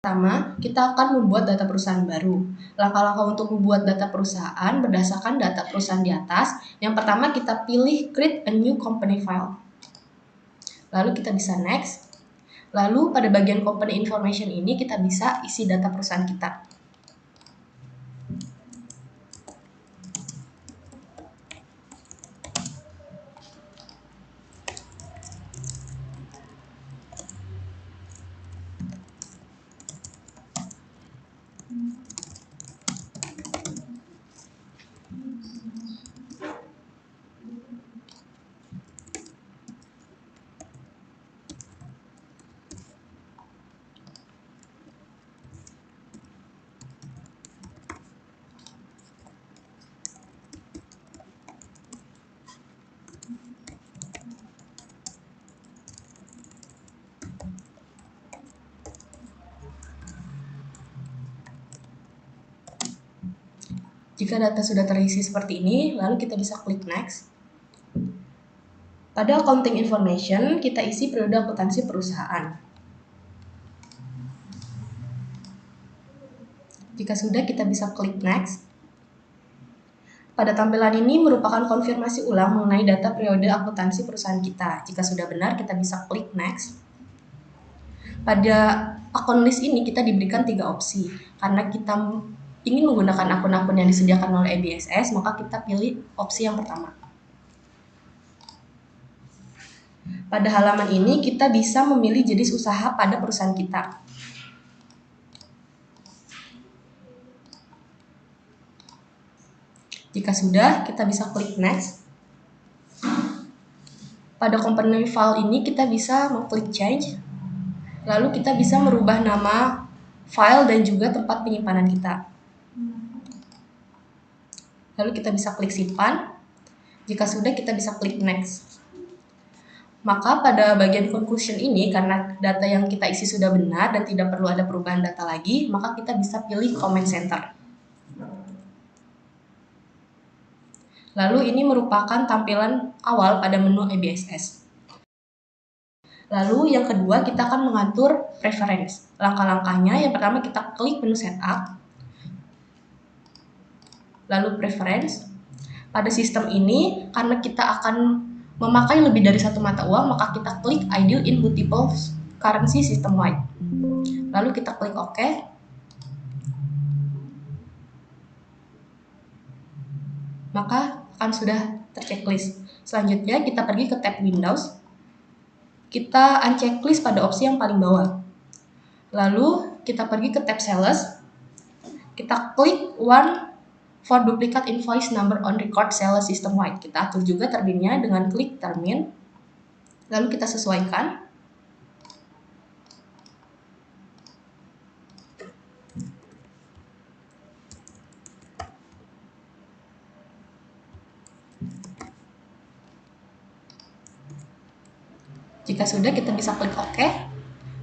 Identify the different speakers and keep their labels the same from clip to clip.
Speaker 1: Pertama, kita akan membuat data perusahaan baru. Langkah-langkah untuk membuat data perusahaan berdasarkan data perusahaan di atas. Yang pertama, kita pilih create a new company file. Lalu kita bisa next. Lalu pada bagian company information ini kita bisa isi data perusahaan kita. Jika data sudah terisi seperti ini, lalu kita bisa klik next. Pada accounting information, kita isi periode akuntansi perusahaan. Jika sudah, kita bisa klik next. Pada tampilan ini merupakan konfirmasi ulang mengenai data periode akuntansi perusahaan kita. Jika sudah benar, kita bisa klik next. Pada akun list ini kita diberikan 3 opsi. Karena kita ingin menggunakan akun-akun yang disediakan oleh EBSS, maka kita pilih opsi yang pertama. Pada halaman ini kita bisa memilih jenis usaha pada perusahaan kita. Jika sudah, kita bisa klik next. Pada component file ini kita bisa mengklik change. Lalu kita bisa merubah nama file dan juga tempat penyimpanan kita. Lalu kita bisa klik simpan. Jika sudah, kita bisa klik next. Maka pada bagian conclusion ini, karena data yang kita isi sudah benar dan tidak perlu ada perubahan data lagi, maka kita bisa pilih comment center. Lalu ini merupakan tampilan awal pada menu EBSS. Lalu yang kedua, kita akan mengatur preference. Langkah-langkahnya, yang pertama kita klik menu setup. Lalu preference. Pada sistem ini, karena kita akan memakai lebih dari satu mata uang, maka kita klik ideal in multiple currency system wide. Lalu kita klik OK. Maka akan sudah terchecklist. Selanjutnya kita pergi ke tab Windows. Kita unchecklist pada opsi yang paling bawah. Lalu kita pergi ke tab Sales. Kita klik one for duplicate invoice number on record sales system wide. Kita atur juga terminnya dengan klik termin. Lalu kita sesuaikan. Jika sudah, kita bisa klik OK.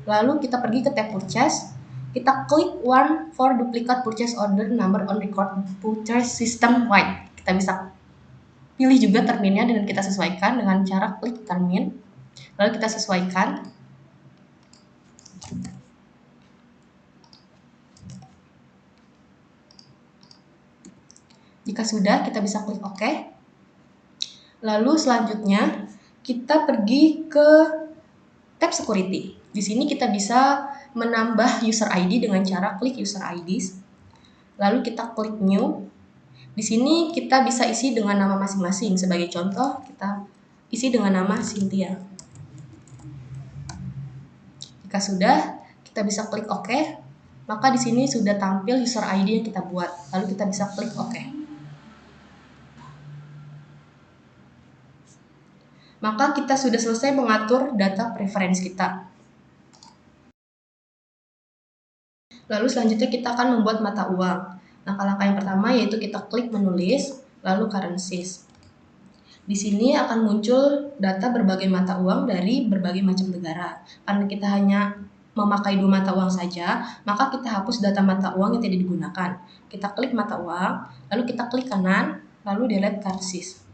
Speaker 1: Lalu kita pergi ke tab Purchase. Kita klik one for duplicate purchase order number on record purchase system wide. Kita bisa pilih juga terminnya dan kita sesuaikan dengan cara klik termin. Lalu kita sesuaikan. Jika sudah, kita bisa klik OK. Lalu selanjutnya kita pergi ke tab Security. Di sini kita bisa menambah user ID dengan cara klik user ID. Lalu kita klik New. Di sini kita bisa isi dengan nama masing-masing. Sebagai contoh, kita isi dengan nama Cynthia. Jika sudah, kita bisa klik OK. Maka di sini sudah tampil user ID yang kita buat. Lalu kita bisa klik OK. Maka kita sudah selesai mengatur data preference kita. Lalu selanjutnya kita akan membuat mata uang. Langkah-langkah yang pertama yaitu kita klik menulis, lalu currencies. Di sini akan muncul data berbagai mata uang dari berbagai macam negara. Karena kita hanya memakai 2 mata uang saja, maka kita hapus data mata uang yang tidak digunakan. Kita klik mata uang, lalu kita klik kanan, lalu delete currencies.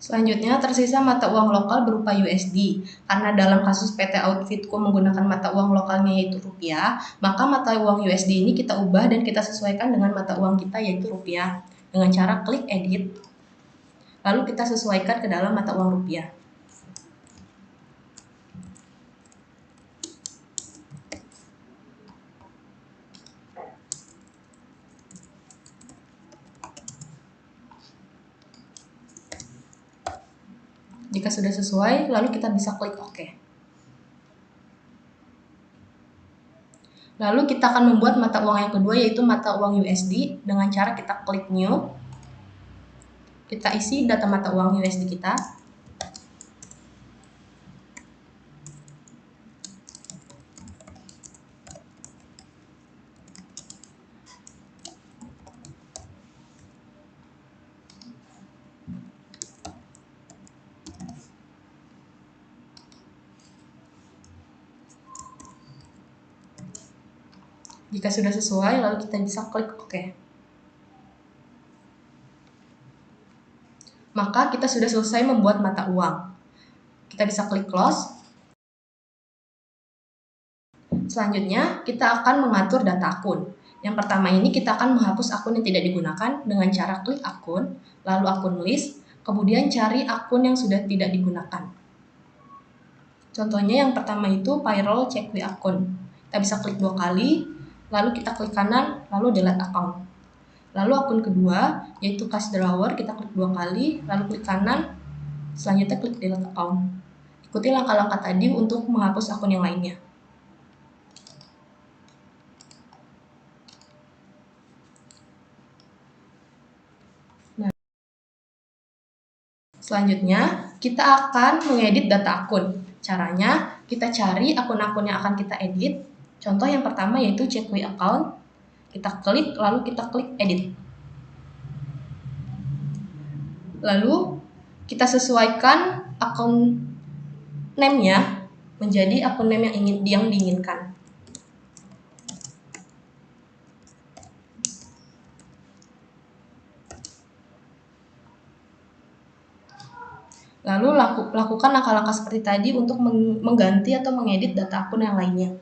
Speaker 1: Selanjutnya tersisa mata uang lokal berupa USD. Karena dalam kasus PT Outfitco menggunakan mata uang lokalnya yaitu rupiah, maka mata uang USD ini kita ubah dan kita sesuaikan dengan mata uang kita yaitu rupiah dengan cara klik edit, lalu kita sesuaikan ke dalam mata uang rupiah. Jika sudah sesuai, lalu kita bisa klik OK. Lalu kita akan membuat mata uang yang kedua yaitu mata uang USD dengan cara kita klik New. Kita isi data mata uang USD kita. Jika sudah sesuai, lalu kita bisa klik OK. Maka kita sudah selesai membuat mata uang. Kita bisa klik close. Selanjutnya, kita akan mengatur data akun. Yang pertama ini kita akan menghapus akun yang tidak digunakan dengan cara klik akun, lalu akun list, kemudian cari akun yang sudah tidak digunakan. Contohnya yang pertama itu payroll check with akun. Kita bisa klik 2 kali, lalu kita klik kanan, lalu delete account. Lalu akun kedua, yaitu cash drawer, kita klik 2 kali, lalu klik kanan, selanjutnya klik delete account. Ikuti langkah-langkah tadi untuk menghapus akun yang lainnya. Nah, selanjutnya, kita akan mengedit data akun. Caranya, kita cari akun-akun yang akan kita edit. Contoh yang pertama yaitu check with account. Kita klik, lalu kita klik edit. Lalu kita sesuaikan akun name-nya menjadi akun name yang diinginkan. Lalu lakukan langkah-langkah seperti tadi untuk mengganti atau mengedit data akun yang lainnya.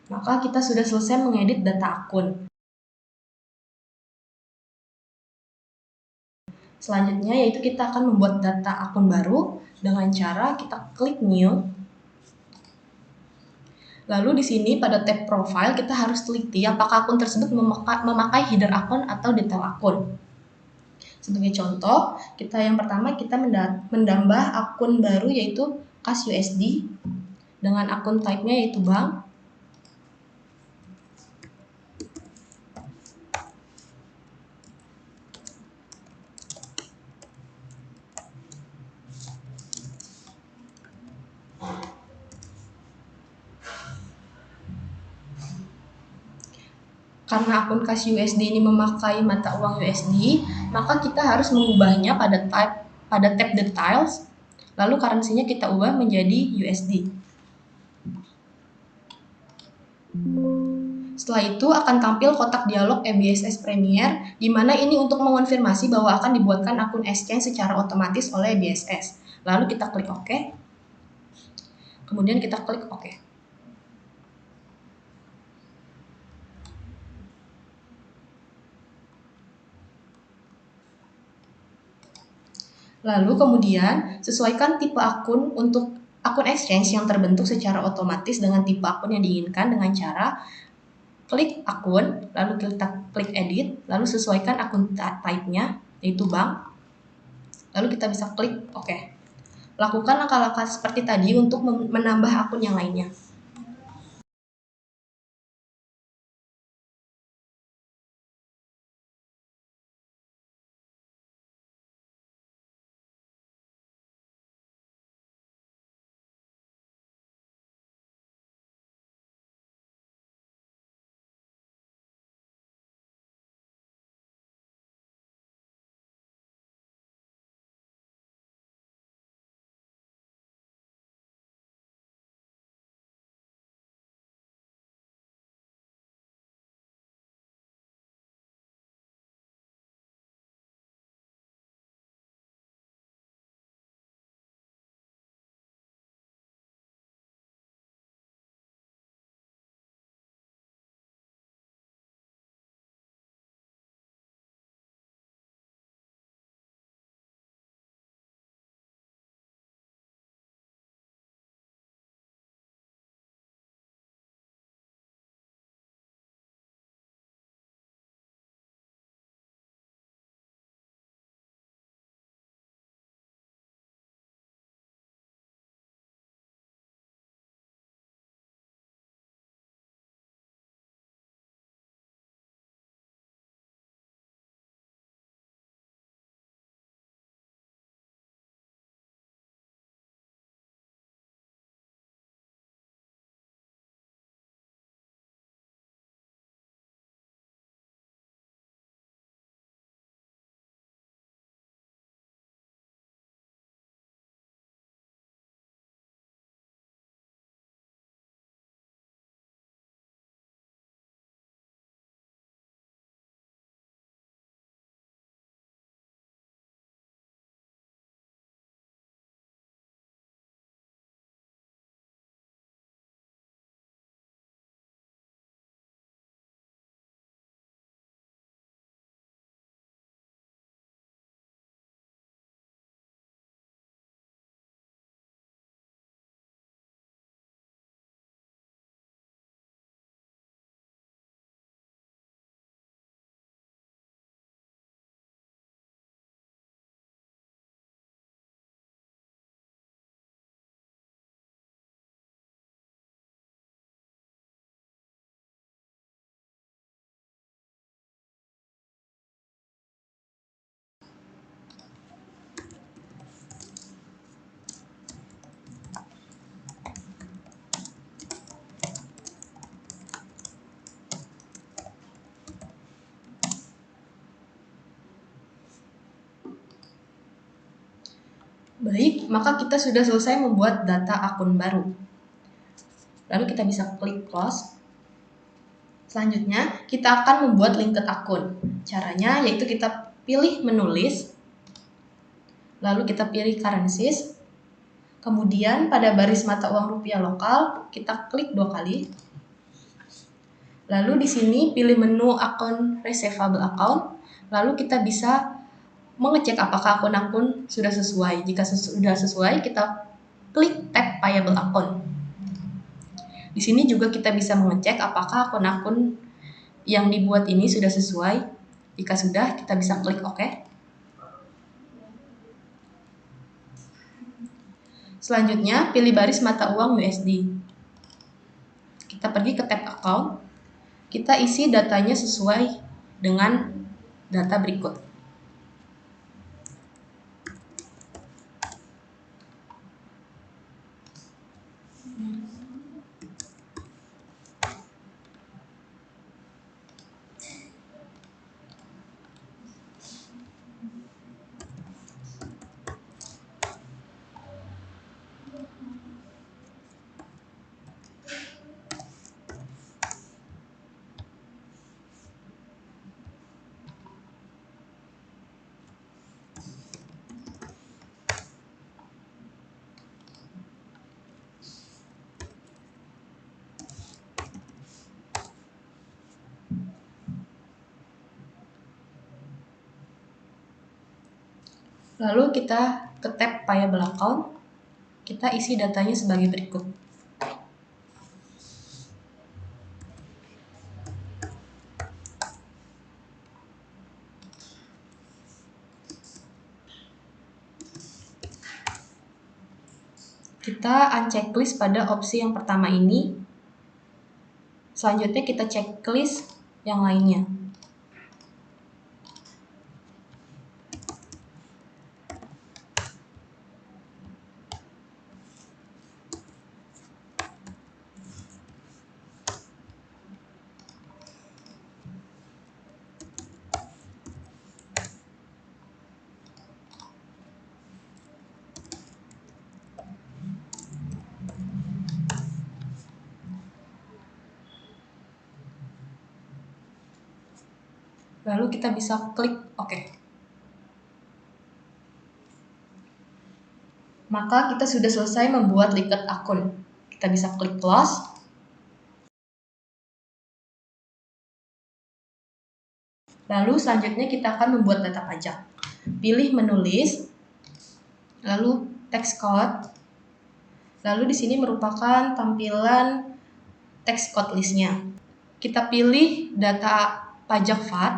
Speaker 1: Maka kita sudah selesai mengedit data akun. Selanjutnya yaitu kita akan membuat data akun baru dengan cara kita klik new. Lalu di sini pada tab profile kita harus teliti apakah akun tersebut memakai header akun atau detail akun. Sebagai contoh, yang pertama kita menambah akun baru yaitu cash USD dengan akun type-nya yaitu bank. Karena akun cash USD ini memakai mata uang USD, maka kita harus mengubahnya pada tab details, lalu currency-nya kita ubah menjadi USD. Setelah itu akan tampil kotak dialog EBSS Premier, di mana ini untuk mengonfirmasi bahwa akan dibuatkan akun exchange secara otomatis oleh EBSS. Lalu kita klik OK, kemudian kita klik OK. Lalu kemudian sesuaikan tipe akun untuk akun exchange yang terbentuk secara otomatis dengan tipe akun yang diinginkan dengan cara klik akun, lalu kita klik edit, lalu sesuaikan akun type-nya, yaitu bank, lalu kita bisa klik OK. Lakukan langkah-langkah seperti tadi untuk menambah akun yang lainnya. Baik, maka kita sudah selesai membuat data akun baru. Lalu kita bisa klik close. Selanjutnya, kita akan membuat linked akun. Caranya yaitu kita pilih menulis, lalu kita pilih currencies, kemudian pada baris mata uang rupiah lokal, kita klik 2 kali. Lalu di sini pilih menu akun receivable account, lalu kita bisa mengecek apakah akun-akun sudah sesuai. Jika sudah sesuai, kita klik tab payable account. Di sini juga kita bisa mengecek apakah akun-akun yang dibuat ini sudah sesuai. Jika sudah, kita bisa klik OK. Selanjutnya, pilih baris mata uang USD. Kita pergi ke tab account. Kita isi datanya sesuai dengan data berikut. Lalu kita ke tab payable account, Kita isi datanya sebagai berikut. Kita unchecklist pada opsi yang pertama ini. Selanjutnya kita checklist yang lainnya. Lalu kita bisa klik OK. Maka kita sudah selesai membuat Liquid akun. Kita bisa klik close. Lalu selanjutnya kita akan membuat data pajak. Pilih menulis, lalu text code. Lalu di sini merupakan tampilan text code listnya. Kita pilih data pajak VAT.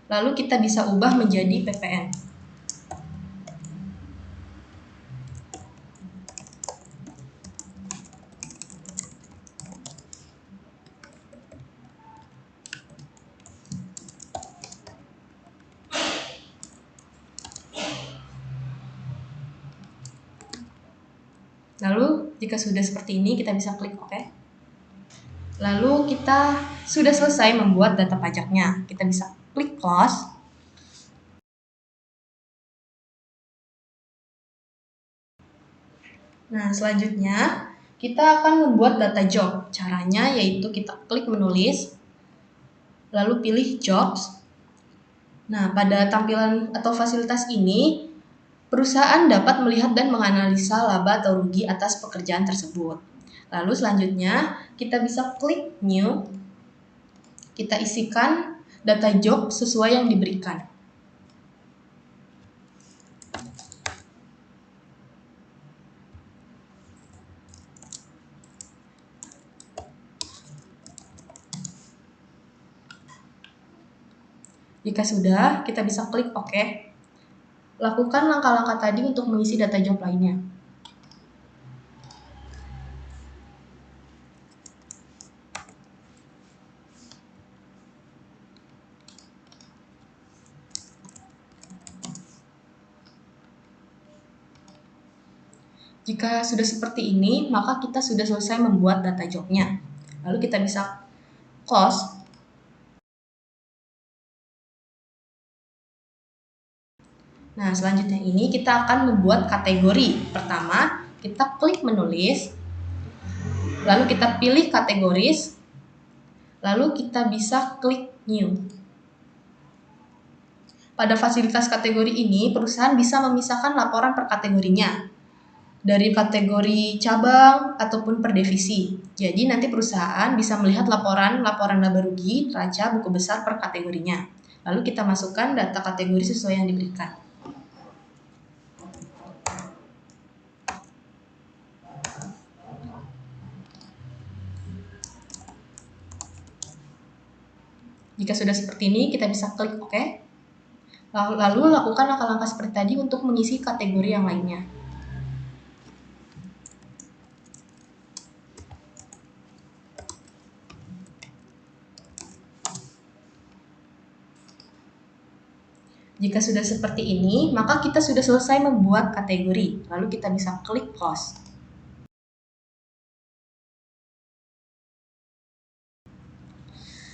Speaker 1: Lalu kita bisa ubah menjadi PPN. Lalu jika sudah seperti ini, kita bisa klik OK. Lalu kita sudah selesai membuat data pajaknya. Kita bisa klik close. Nah, selanjutnya kita akan membuat data job. Caranya yaitu kita klik menulis, lalu pilih jobs. Nah, pada tampilan atau fasilitas ini, perusahaan dapat melihat dan menganalisa laba atau rugi atas pekerjaan tersebut. Lalu selanjutnya kita bisa klik new. Kita isikan data job sesuai yang diberikan. Jika sudah, kita bisa klik OK. Lakukan langkah-langkah tadi untuk mengisi data job lainnya. Jika sudah seperti ini, maka kita sudah selesai membuat data jobnya. Lalu kita bisa close. Nah, selanjutnya ini kita akan membuat kategori. Pertama, kita klik menulis, lalu kita pilih kategoris, lalu kita bisa klik new. Pada fasilitas kategori ini, perusahaan bisa memisahkan laporan per kategorinya dari kategori cabang ataupun per divisi. Jadi nanti perusahaan bisa melihat laporan laba rugi, neraca, buku besar per kategorinya. Lalu kita masukkan data kategori sesuai yang diberikan. Jika sudah seperti ini, kita bisa klik OK. Lalu lakukan langkah-langkah seperti tadi untuk mengisi kategori yang lainnya. Jika sudah seperti ini, maka kita sudah selesai membuat kategori. Lalu kita bisa klik close.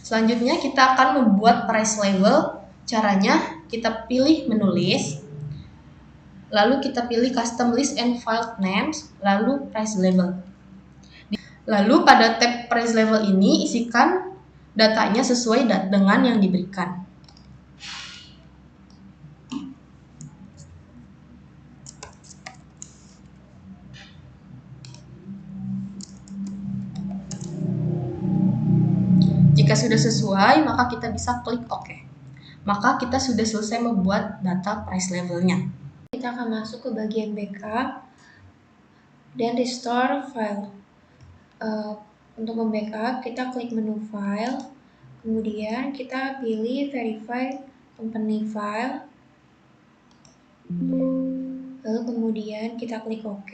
Speaker 1: Selanjutnya kita akan membuat price level. Caranya kita pilih menulis, lalu kita pilih custom list and file names, lalu price level. Lalu pada tab price level ini isikan datanya sesuai dengan yang diberikan. Jika sudah sesuai, maka kita bisa klik OK. Maka kita sudah selesai membuat data price levelnya. Kita akan masuk ke bagian backup.
Speaker 2: dan restore file. Untuk membackup, kita klik menu file, kemudian kita pilih verify company file, lalu kemudian kita klik OK.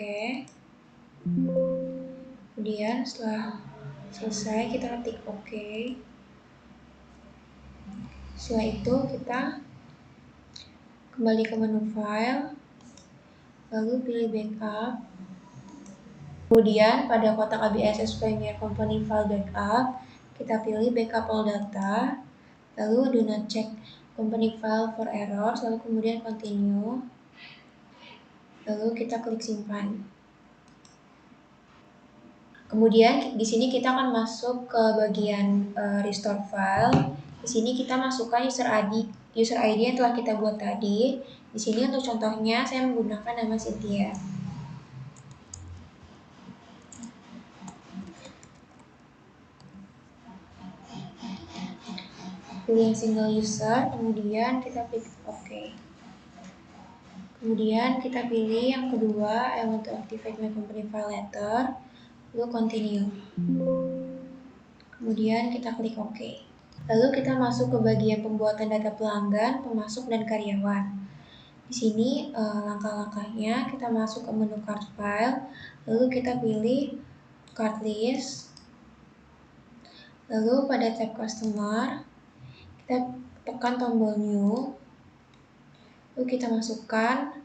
Speaker 2: Kemudian setelah selesai kita ketik OK. Setelah itu kita kembali ke menu file, lalu pilih backup. Kemudian pada kotak ABSS Premier Company File Backup, kita pilih backup all data, lalu do not check company file for errors, lalu kemudian continue, lalu kita klik simpan. Kemudian di sini kita akan masuk ke bagian restore file. Di sini kita masukkan user ID yang telah kita buat tadi. Di sini untuk contohnya saya menggunakan nama Cynthia. Pilih yang single user, kemudian kita klik OK. Kemudian kita pilih yang kedua, I want to activate my company file letter, lalu continue. Kemudian kita klik OK. Lalu kita masuk ke bagian pembuatan data pelanggan, pemasok, dan karyawan. Di sini langkah-langkahnya kita masuk ke menu card file, lalu kita pilih card list. Lalu pada tab customer, kita tekan tombol new. Lalu kita masukkan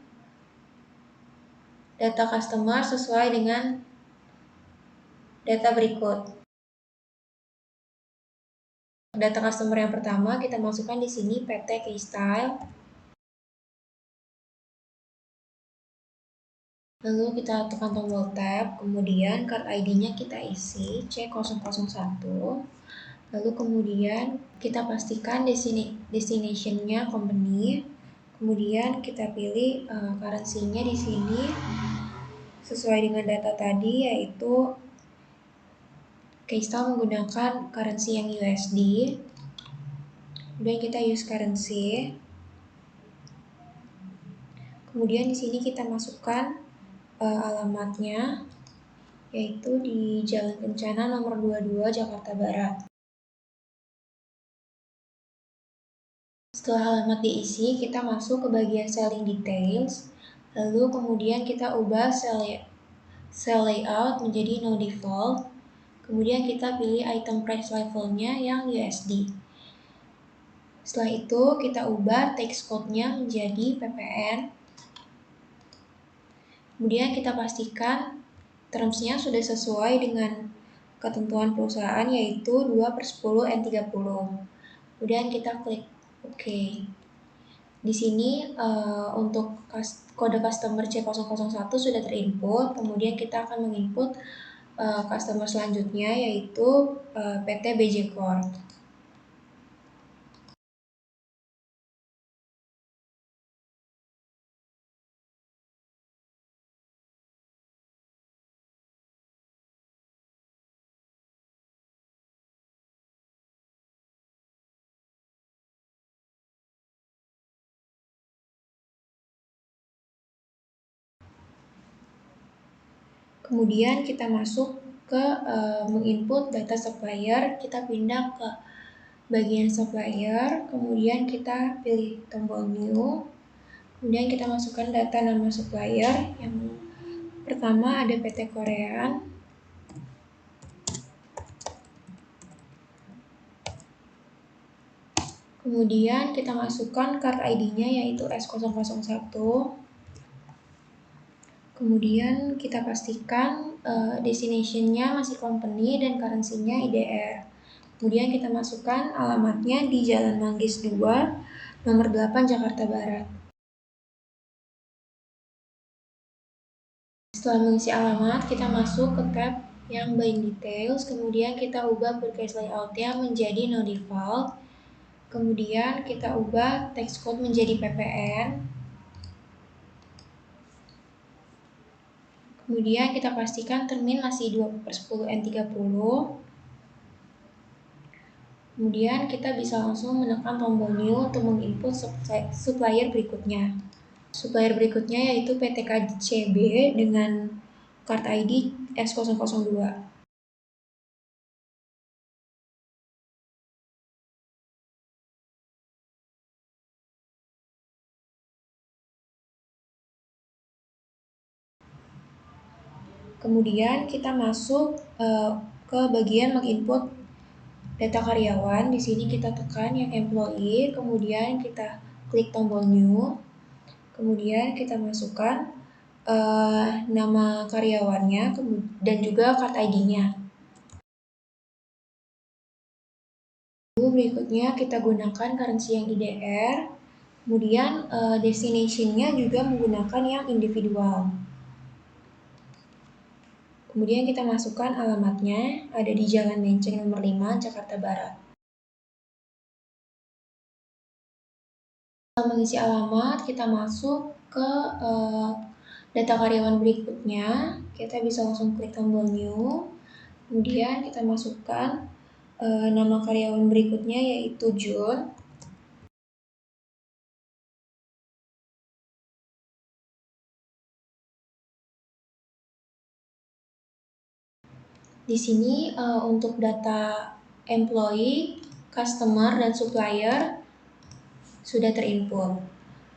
Speaker 2: data customer sesuai dengan data berikut. Data customer yang pertama kita masukkan di sini PT Keystyle. Lalu kita tekan tombol tab, kemudian card ID-nya kita isi C001. Lalu kemudian kita pastikan destination-nya company. Kemudian kita pilih currency-nya di sini sesuai dengan data tadi, yaitu Keystyle menggunakan currency yang USD. Kemudian kita use currency. Kemudian di sini kita masukkan alamatnya, yaitu di Jalan Kencana nomor 22 Jakarta Barat. Setelah alamat diisi, kita masuk ke bagian selling details, lalu kemudian kita ubah cell layout menjadi no default, kemudian kita pilih item price levelnya yang USD. Setelah itu kita ubah text code-nya menjadi PPN. Kemudian kita pastikan terms-nya sudah sesuai dengan ketentuan perusahaan, yaitu 2/10N30. Kemudian kita klik OK. Di sini untuk kode customer C001 sudah terinput. Kemudian kita akan menginput customer selanjutnya, yaitu PT BJ Corp. Kemudian kita masuk ke menginput data supplier, kita pindah ke bagian supplier, kemudian kita pilih tombol new, kemudian kita masukkan data nama supplier. Yang pertama ada PT Korean, kemudian kita masukkan card ID-nya yaitu S001. Kemudian kita pastikan destination-nya masih company dan currency-nya IDR. Kemudian kita masukkan alamatnya di Jalan Manggis 2, nomor 8 Jakarta Barat. Setelah mengisi alamat, kita masuk ke tab yang buying details, kemudian kita ubah purchase layout-nya menjadi no default. Kemudian kita ubah text code menjadi PPN. Kemudian kita pastikan termin masih 2/10N30. Kemudian kita bisa langsung menekan tombol new untuk menginput supplier berikutnya. Supplier berikutnya yaitu PT KCB dengan card ID S002. Kemudian kita masuk ke bagian menginput data karyawan. Di sini kita tekan yang employee, kemudian kita klik tombol new, kemudian kita masukkan nama karyawannya dan juga card ID-nya. Lalu berikutnya kita gunakan currency yang IDR, kemudian destination-nya juga menggunakan yang individual. Kemudian kita masukkan alamatnya, ada di Jalan Menceng nomor 5, Jakarta Barat. Setelah mengisi alamat, kita masuk ke data karyawan berikutnya. Kita bisa langsung klik tombol new, kemudian kita masukkan nama karyawan berikutnya yaitu Jun. Di sini untuk data employee, customer, dan supplier sudah terinput.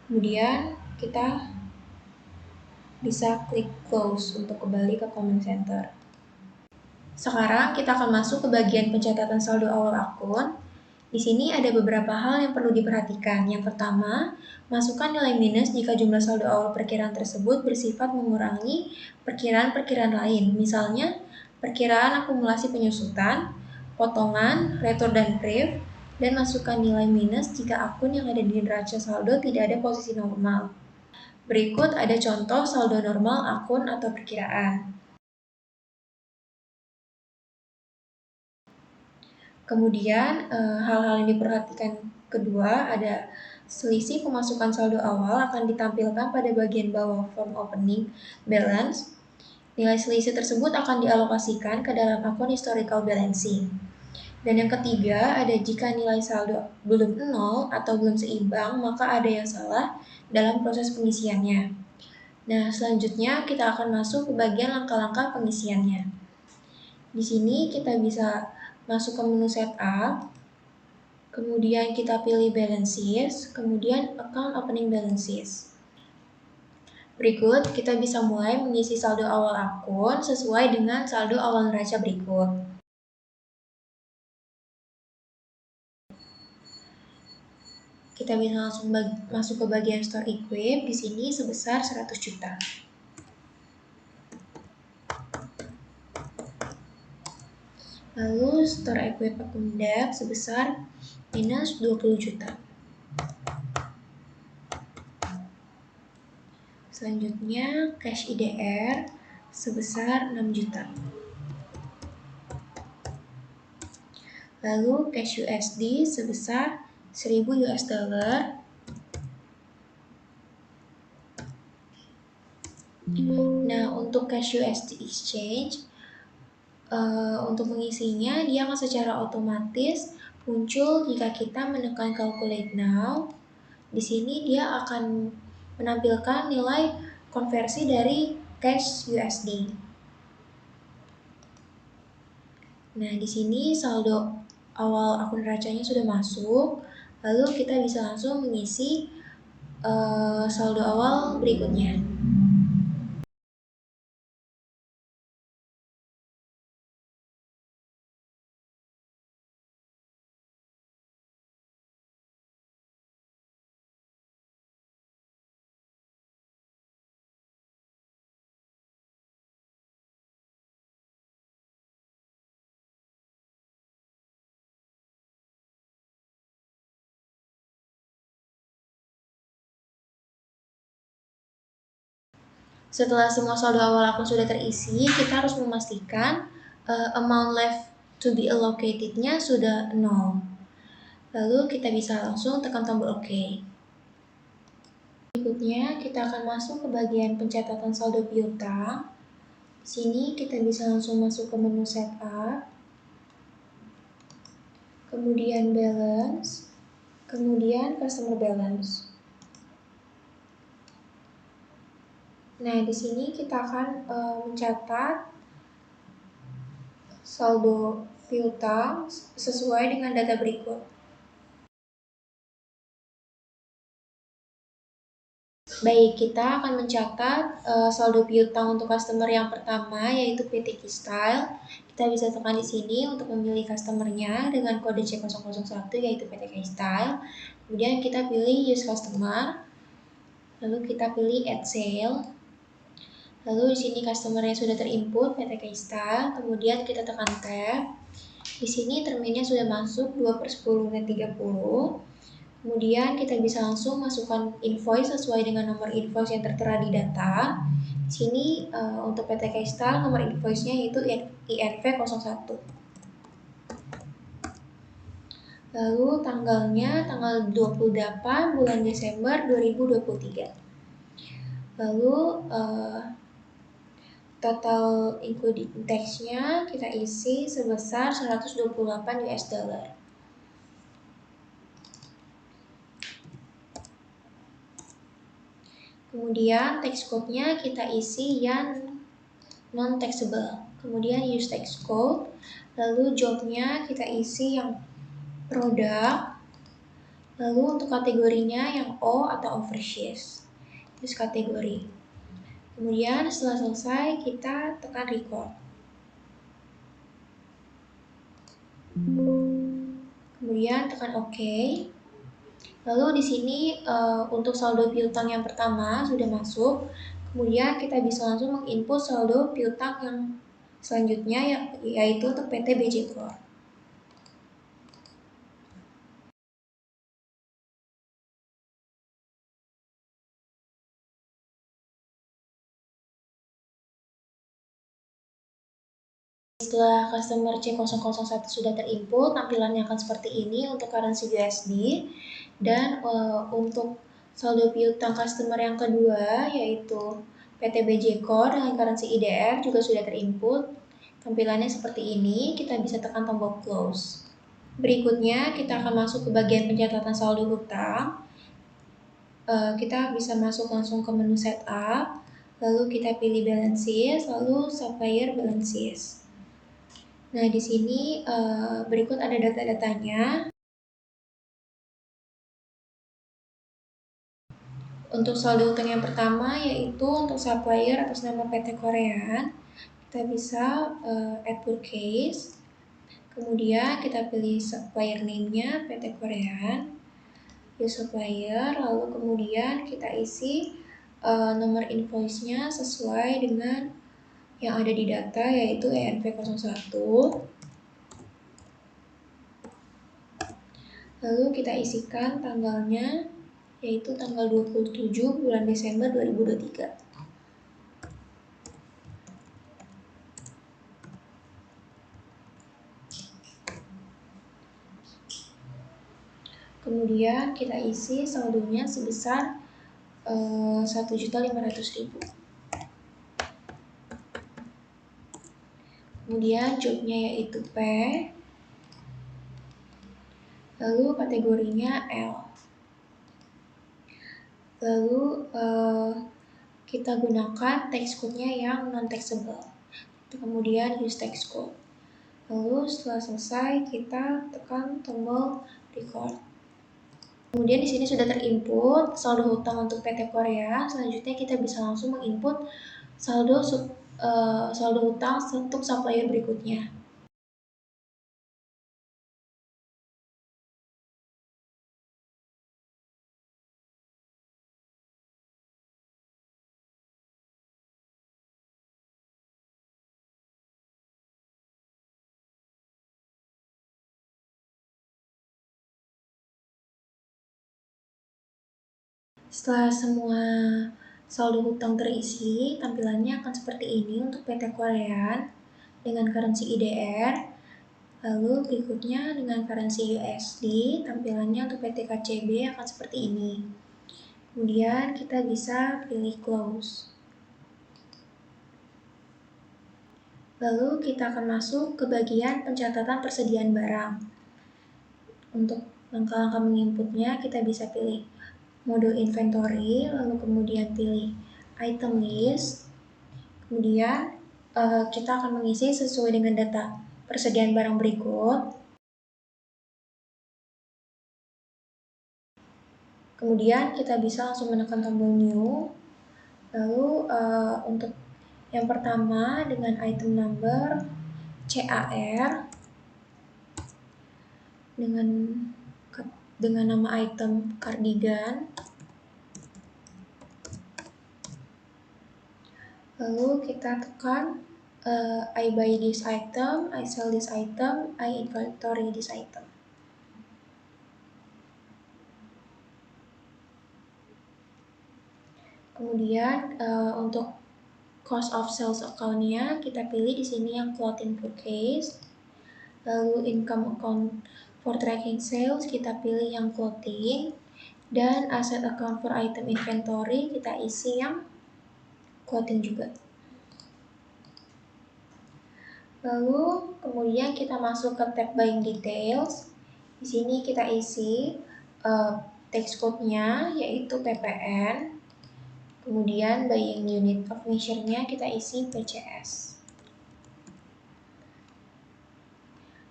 Speaker 2: Kemudian kita bisa klik close untuk kembali ke command center. Sekarang kita akan masuk ke bagian pencatatan saldo awal akun. Di sini ada beberapa hal yang perlu diperhatikan. Yang pertama, masukkan nilai minus jika jumlah saldo awal perkiraan tersebut bersifat mengurangi perkiraan-perkiraan lain. Misalnya, perkiraan akumulasi penyusutan, potongan, retur dan pref, dan masukkan nilai minus jika akun yang ada di neraca saldo tidak ada posisi normal. Berikut ada contoh saldo normal akun atau perkiraan. Kemudian hal-hal yang diperhatikan kedua ada selisih pemasukan saldo awal akan ditampilkan pada bagian bawah form opening balance. Nilai selisih tersebut akan dialokasikan ke dalam akun historical balancing. Dan yang ketiga ada jika nilai saldo belum 0 atau belum seimbang, maka ada yang salah dalam proses pengisiannya. Nah, selanjutnya kita akan masuk ke bagian langkah-langkah pengisiannya. Di sini kita bisa masuk ke menu setup, kemudian kita pilih balances, kemudian account opening balances. Berikut, kita bisa mulai mengisi saldo awal akun sesuai dengan saldo awal neraca berikut. Kita bisa langsung masuk ke bagian store equip, di sini sebesar 100 juta. Lalu store equip akun debt sebesar minus 20 juta. Selanjutnya, cash IDR sebesar 6 juta. Lalu, cash USD sebesar 1000 US dollar. Nah, untuk cash USD exchange, untuk mengisinya, dia akan secara otomatis muncul jika kita menekan calculate now. Di sini dia akan menampilkan nilai konversi dari cash USD. Nah, di sini saldo awal akun neracanya sudah masuk, lalu kita bisa langsung mengisi saldo awal berikutnya. Setelah semua saldo awal akun sudah terisi, kita harus memastikan amount left to be allocated-nya sudah 0. Lalu kita bisa langsung tekan tombol OK. Berikutnya, kita akan masuk ke bagian pencatatan saldo piutang. Di sini kita bisa langsung masuk ke menu setup, kemudian balance, kemudian customer balance. Nah, di sini kita akan mencatat saldo piutang sesuai dengan data berikut. Baik, kita akan mencatat saldo piutang untuk customer yang pertama, yaitu PT Keystyle. Kita bisa tekan di sini untuk memilih customernya dengan kode C001, yaitu PT Keystyle. Kemudian kita pilih use customer, lalu kita pilih add sale. Lalu di sini customernya sudah terinput PT Keystyle, kemudian kita tekan tab. Di sini terminnya sudah masuk 2/10 dan 30. Kemudian kita bisa langsung masukkan invoice sesuai dengan nomor invoice yang tertera di data. Di sini untuk PT Keystyle nomor invoice-nya yaitu INV01. Lalu tanggalnya tanggal 28 bulan Desember 2023. Lalu total including tax-nya kita isi sebesar 128 US dollar. Kemudian tax code-nya kita isi yang non-taxable. Kemudian use tax code. Lalu job-nya kita isi yang produk. Lalu untuk kategorinya yang O atau overseas. Use kategori. Kemudian setelah selesai kita tekan record. Kemudian tekan OK. Lalu di sini untuk saldo piutang yang pertama sudah masuk. Kemudian kita bisa langsung menginput saldo piutang yang selanjutnya yaitu untuk PT BJ Core. Setelah customer C001 sudah terinput, tampilannya akan seperti ini untuk currency USD. Dan untuk saldo piutang customer yang kedua yaitu PT BJ Core dengan currency IDR juga sudah terinput. Tampilannya seperti ini, kita bisa tekan tombol close. Berikutnya kita akan masuk ke bagian pencatatan saldo hutang. Kita bisa masuk langsung ke menu setup, lalu kita pilih balances, lalu supplier balances. Nah, di sini berikut ada data-datanya. Untuk saldo hutang yang pertama yaitu untuk supplier atas nama PT Korean, kita bisa add purchase. Kemudian kita pilih supplier name-nya PT Korean, use supplier, lalu kemudian kita isi nomor invoice-nya sesuai dengan yang ada di data yaitu ENV01. Lalu kita isikan tanggalnya yaitu tanggal 27 bulan Desember 2023. Kemudian kita isi saldonya sebesar 1.500.000. Kemudian jobnya yaitu P. Lalu kategorinya L. Lalu kita gunakan tax code-nya yang non-taxable. Kemudian use tax code. Lalu setelah selesai kita tekan tombol record. Kemudian di sini sudah terinput saldo hutang untuk PT Korea. Selanjutnya kita bisa langsung menginput saldo hutang untuk supplier berikutnya. Setelah semua saldo hutang terisi, tampilannya akan seperti ini untuk PT Korean dengan currency IDR. Lalu berikutnya dengan currency USD, tampilannya untuk PT KCB akan seperti ini. Kemudian kita bisa pilih close. Lalu kita akan masuk ke bagian pencatatan persediaan barang. Untuk langkah-langkah menginputnya kita bisa pilih mode inventory, lalu kemudian pilih item list. Kemudian kita akan mengisi sesuai dengan data persediaan barang berikut. Kemudian kita bisa langsung menekan tombol new. Lalu untuk yang pertama dengan item number CAR dengan nama item cardigan. Lalu kita tekan I buy this item, I sell this item, I inventory this item. Kemudian untuk cost of sales account-nya kita pilih di sini yang clothing purchase. Lalu income account for tracking sales kita pilih yang clothing. Dan asset account for item inventory kita isi yang clothing juga. Lalu kemudian kita masuk ke tab buying details. Di sini kita isi text code-nya yaitu PPN. Kemudian buying unit of measure-nya kita isi PCS.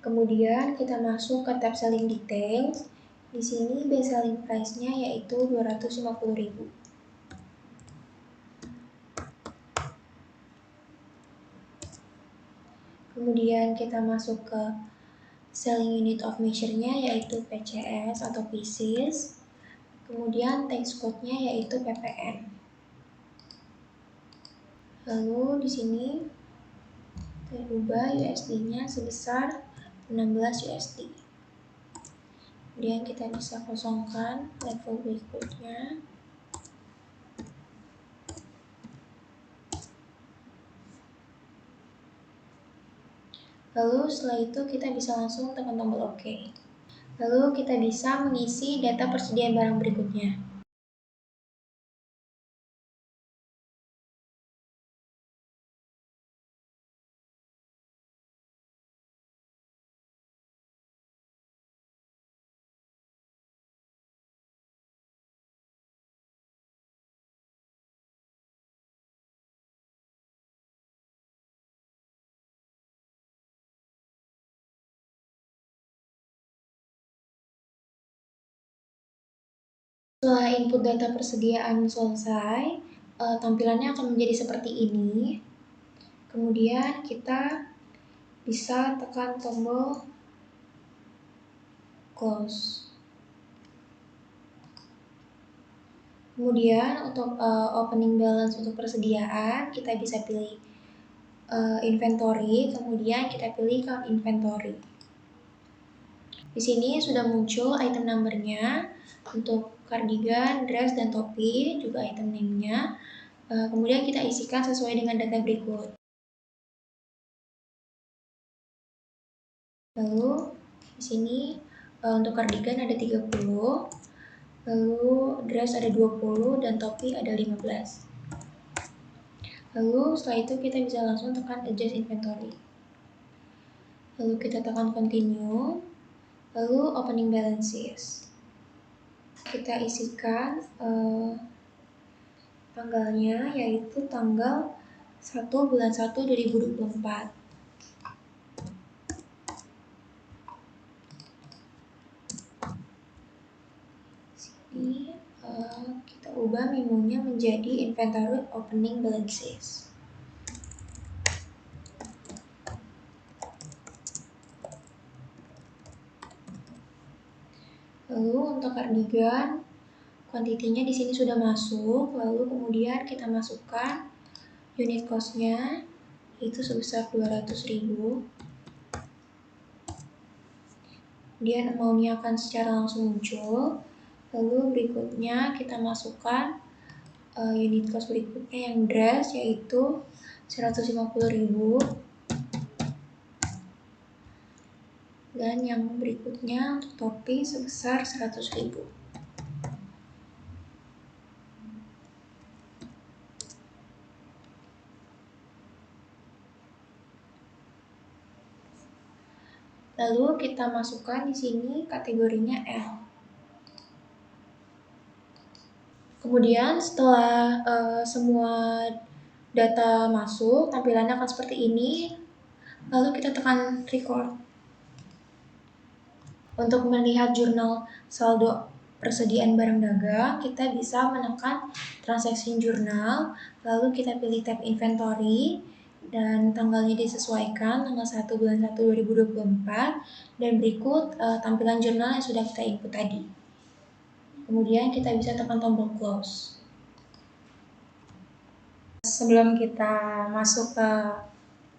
Speaker 2: Kemudian kita masuk ke tab selling details. Di sini base selling price-nya yaitu 250.000. Kemudian kita masuk ke selling unit of measure-nya yaitu PCS atau pieces. Kemudian text code-nya yaitu PPN. Lalu di sini kita ubah USD-nya sebesar 16 USD. Kemudian kita bisa kosongkan level berikutnya. Lalu setelah itu kita bisa langsung tekan tombol OK. Lalu kita bisa mengisi data persediaan barang berikutnya. Setelah input data persediaan selesai, tampilannya akan menjadi seperti ini. Kemudian kita bisa tekan tombol close. Kemudian untuk opening balance untuk persediaan, kita bisa pilih inventory, kemudian kita pilih count inventory. Di sini sudah muncul item number-nya untuk cardigan, dress, dan topi, juga item name-nya. Kemudian kita isikan sesuai dengan data berikut. Lalu di sini untuk cardigan ada 30, lalu dress ada 20, dan topi ada 15. Lalu setelah itu kita bisa langsung tekan adjust inventory. Lalu kita tekan continue. Lalu opening balances. Kita isikan tanggalnya yaitu tanggal 1/1/2024. Sini kita ubah menunya menjadi inventory opening balances. Lalu untuk cardigan, kuantitinya di sini sudah masuk. Lalu kemudian kita masukkan unit cost-nya, itu sebesar 200.000. Kemudian amount-nya akan secara langsung muncul. Lalu berikutnya kita masukkan unit cost berikutnya yang dress, yaitu 150.000. Dan yang berikutnya untuk topi sebesar 100.000. Lalu kita masukkan di sini kategorinya L. Kemudian setelah semua data masuk, tampilannya akan seperti ini. Lalu kita tekan record. Untuk melihat jurnal saldo persediaan barang dagang, kita bisa menekan transaksi jurnal, lalu kita pilih tab inventory, dan tanggalnya disesuaikan tanggal 1 bulan 1 2024, dan berikut tampilan jurnal yang sudah kita input tadi. Kemudian kita bisa tekan tombol close. Sebelum kita masuk ke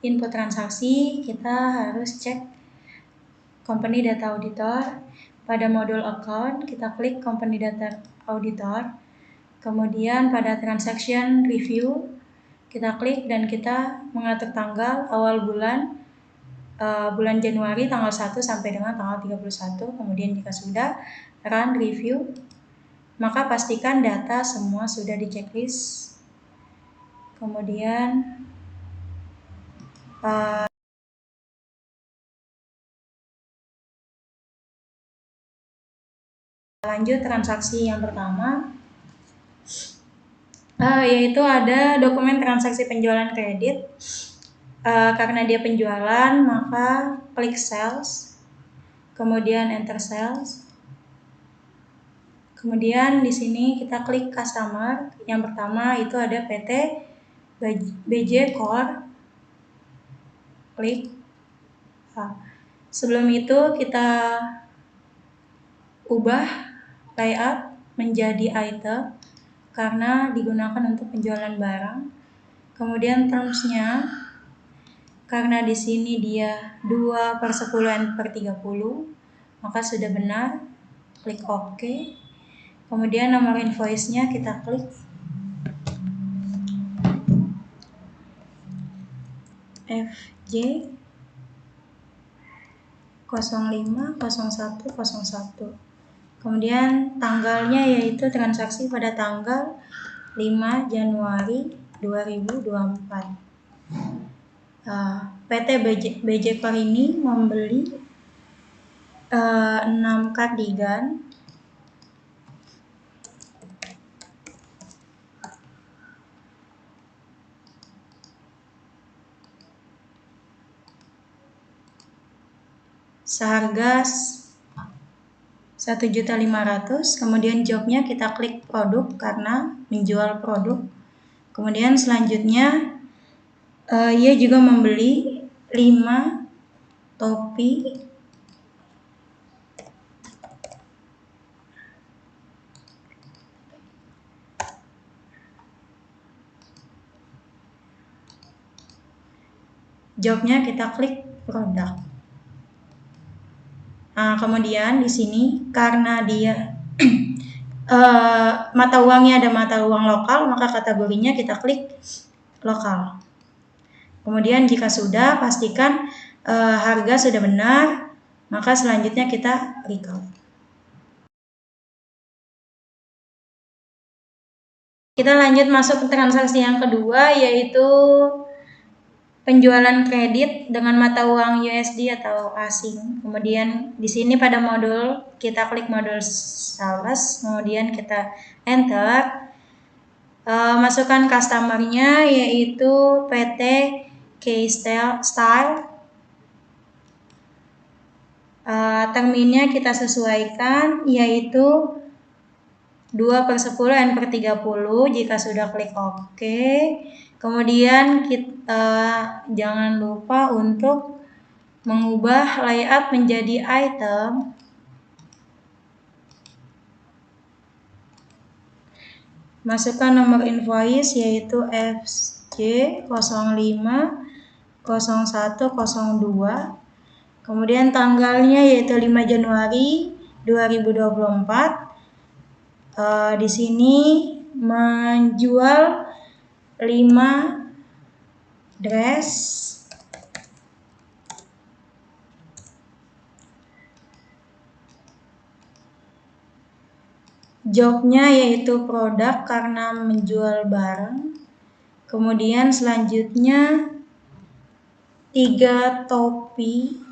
Speaker 2: input transaksi, kita harus cek Company Data Auditor. Pada modul account, kita klik Company Data Auditor. Kemudian pada transaction review, kita klik dan kita mengatur tanggal awal bulan, bulan Januari tanggal 1 sampai dengan tanggal 31. Kemudian jika sudah run review, maka pastikan data semua sudah di checklist. Kemudian lanjut transaksi yang pertama, yaitu ada dokumen transaksi penjualan kredit. Karena dia penjualan, maka klik sales, kemudian enter sales. Kemudian di sini kita klik customer. Yang pertama itu ada PT BJ Core. Klik. Sebelum itu kita ubah layout menjadi item karena digunakan untuk penjualan barang. Kemudian termsnya, karena di sini dia 2/10/30, maka sudah benar. Klik OK. Kemudian nomor invoice-nya kita klik. FJ 050101. Kemudian tanggalnya yaitu transaksi pada tanggal 5 Januari 2024. PT BJ Core ini membeli 6 kardigan seharga 1.500.000. Kemudian jobnya kita klik produk karena menjual produk. Kemudian selanjutnya ia juga membeli 5 topi jobnya kita klik produk. Kemudian di sini karena dia mata uangnya ada mata uang lokal, maka kategorinya kita klik lokal. Kemudian jika sudah, pastikan harga sudah benar, maka selanjutnya kita record. Kita lanjut masuk ke transaksi yang kedua, yaitu penjualan kredit dengan mata uang USD atau asing. Kemudian di sini pada modul kita klik modul sales, kemudian kita enter. Masukkan customer-nya yaitu PT K-Style. Terminnya kita sesuaikan yaitu 2/10/30. Jika sudah klik OK, kemudian kita jangan lupa untuk mengubah layout menjadi item. Masukkan nomor invoice yaitu FJ 050102. Kemudian tanggalnya yaitu 5 Januari 2024. Di sini menjual 5 dress. Jobnya yaitu produk karena menjual barang. Kemudian selanjutnya 3 topi.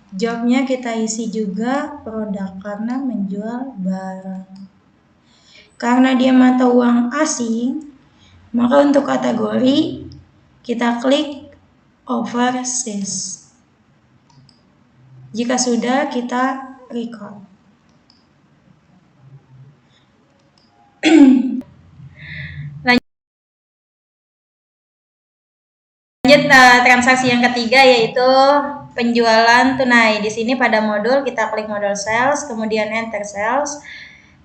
Speaker 2: Jobnya kita isi juga produk karena menjual barang. Karena dia mata uang asing, maka untuk kategori kita klik overseas. Jika sudah, kita record. Lanjut transaksi yang ketiga yaitu penjualan tunai. Di sini pada modul kita klik modul sales, kemudian enter sales.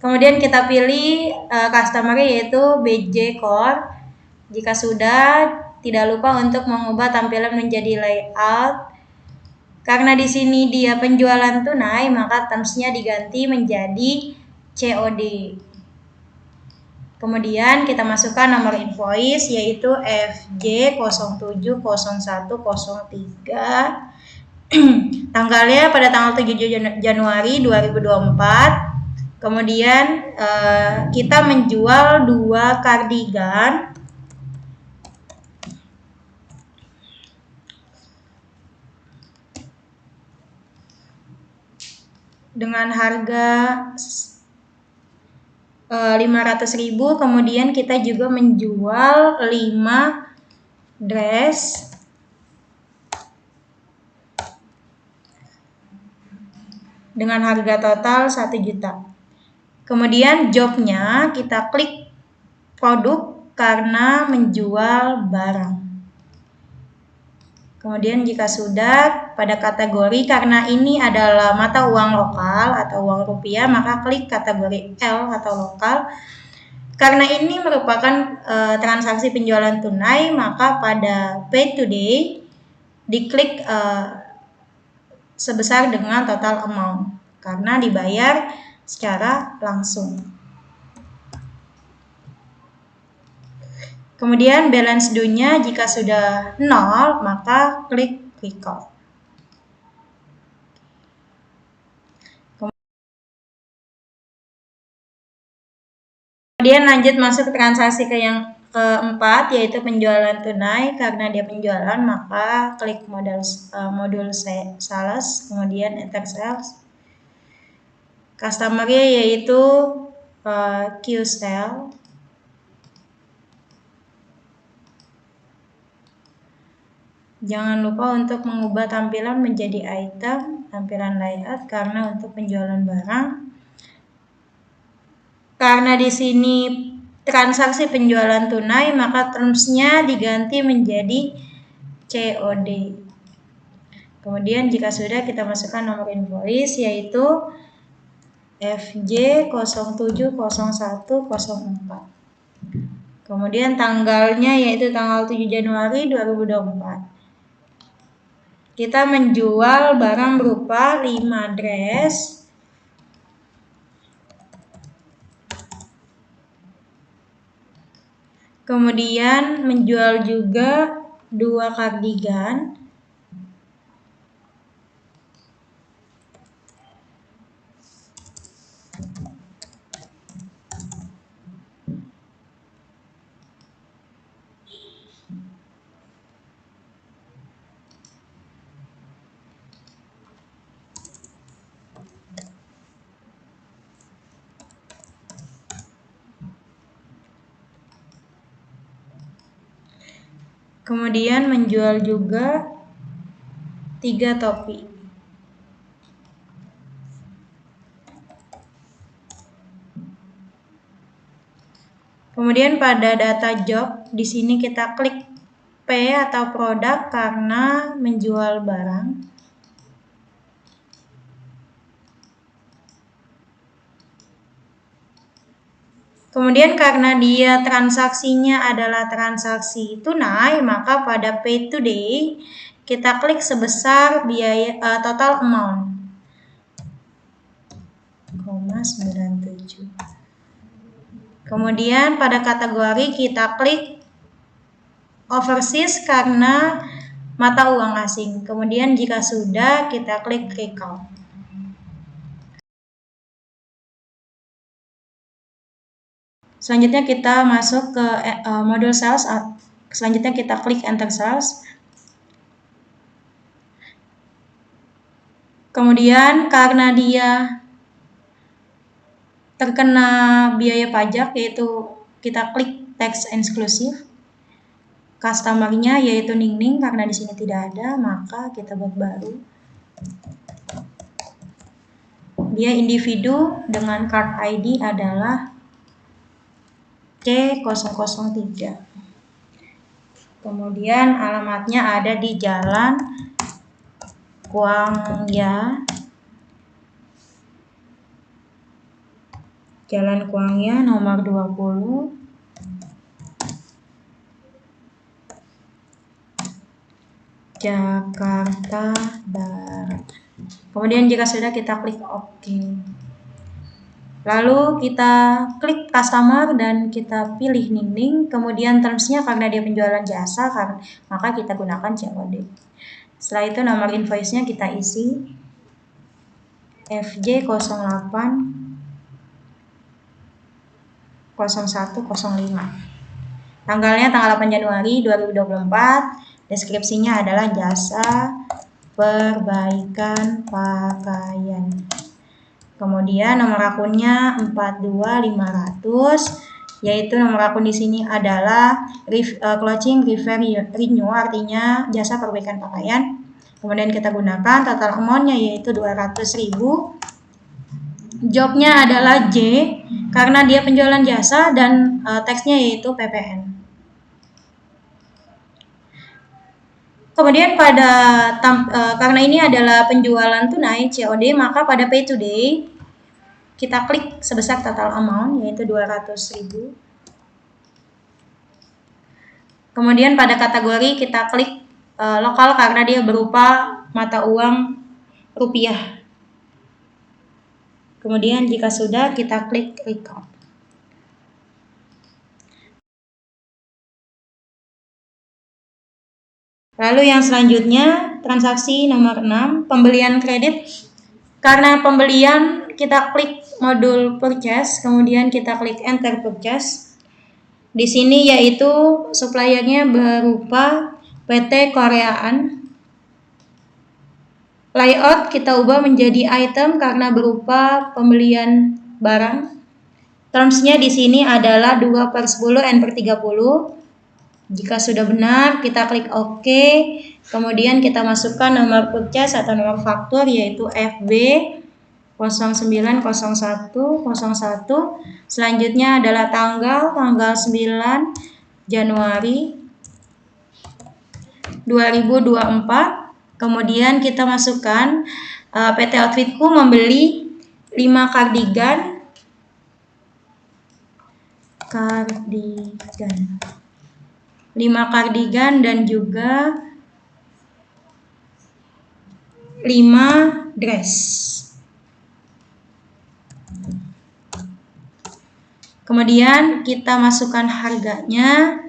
Speaker 2: Kemudian kita pilih customer yaitu BJ Core. Jika sudah, tidak lupa untuk mengubah tampilan menjadi layout. Karena di sini dia penjualan tunai, maka terms-nya diganti menjadi COD. Kemudian kita masukkan nomor invoice yaitu FJ070103. Tanggalnya pada tanggal 7 Januari 2024. Kemudian kita menjual 2 kardigan dengan harga 500.000. Kemudian kita juga menjual 5 dress dengan harga total 1 juta. Kemudian jobnya kita klik produk karena menjual barang. Kemudian jika sudah, pada kategori karena ini adalah mata uang lokal atau uang rupiah, maka klik kategori L atau lokal. Karena ini merupakan transaksi penjualan tunai, maka pada pay today diklik sebesar dengan total amount karena dibayar secara langsung. Kemudian balance due-nya jika sudah 0, maka klik record. Kemudian lanjut masuk transaksi ke yang keempat yaitu penjualan tunai. Karena dia penjualan, maka klik modul sales, kemudian enter sales. Customer-nya yaitu Q-Sell. Jangan lupa untuk mengubah tampilan menjadi item, tampilan layout karena untuk penjualan barang. Karena di sini transaksi penjualan tunai, maka terms-nya diganti menjadi COD. Kemudian jika sudah, kita masukkan nomor invoice yaitu FJ070104. Kemudian tanggalnya yaitu tanggal 7 Januari 2024. Kita menjual barang berupa 5 dress kemudian menjual juga 2 kardigan kemudian menjual juga 3 topi. Kemudian pada data job di sini kita klik P atau produk karena menjual barang. Kemudian karena dia transaksinya adalah transaksi tunai, maka pada pay today kita klik sebesar biaya total amount 0,97. Kemudian pada kategori kita klik overseas karena mata uang asing. Kemudian jika sudah, kita klik record. Selanjutnya kita masuk ke modul sales. Selanjutnya kita klik enter sales. Kemudian karena dia terkena biaya pajak, yaitu kita klik tax exclusive. Customer-nya yaitu Ningning, karena di sini tidak ada, maka kita buat baru. Dia individu dengan card ID adalah C003. Kemudian alamatnya ada di Jalan Kuangya, nomor 20, Jakarta Barat. Kemudian jika sudah, kita klik OK. Lalu kita klik customer dan kita pilih Ningning. Kemudian terms-nya karena dia penjualan jasa, maka kita gunakan COD. Setelah itu nomor invoice-nya kita isi FJ08 0105. Tanggalnya tanggal 8 Januari 2024. Deskripsinya adalah jasa perbaikan pakaian. Kemudian nomor akunnya 42500, yaitu nomor akun di sini adalah clothing renew, artinya jasa perbaikan pakaian. Kemudian kita gunakan total amount-nya yaitu 200.000. Jobnya adalah J karena dia penjualan jasa, dan teksnya yaitu PPN. Kemudian karena ini adalah penjualan tunai COD, maka pada pay today kita klik sebesar total amount yaitu 200.000. Kemudian pada kategori kita klik lokal karena dia berupa mata uang rupiah. Kemudian jika sudah, kita klik record. Lalu yang selanjutnya, transaksi nomor 6, pembelian kredit. Karena pembelian, kita klik modul purchase, kemudian kita klik enter purchase. Di sini yaitu suppliernya berupa PT Koreaan. Layout kita ubah menjadi item karena berupa pembelian barang. Terms-nya di sini adalah 2/10 N/30. Jika sudah benar, kita klik OK. Kemudian kita masukkan nomor purchase atau nomor faktur yaitu FB 090101. Selanjutnya adalah tanggal 9 Januari 2024. Kemudian kita masukkan PT Outfitku membeli 5 kardigan 5 kardigan dan juga 5 dress. Kemudian kita masukkan harganya.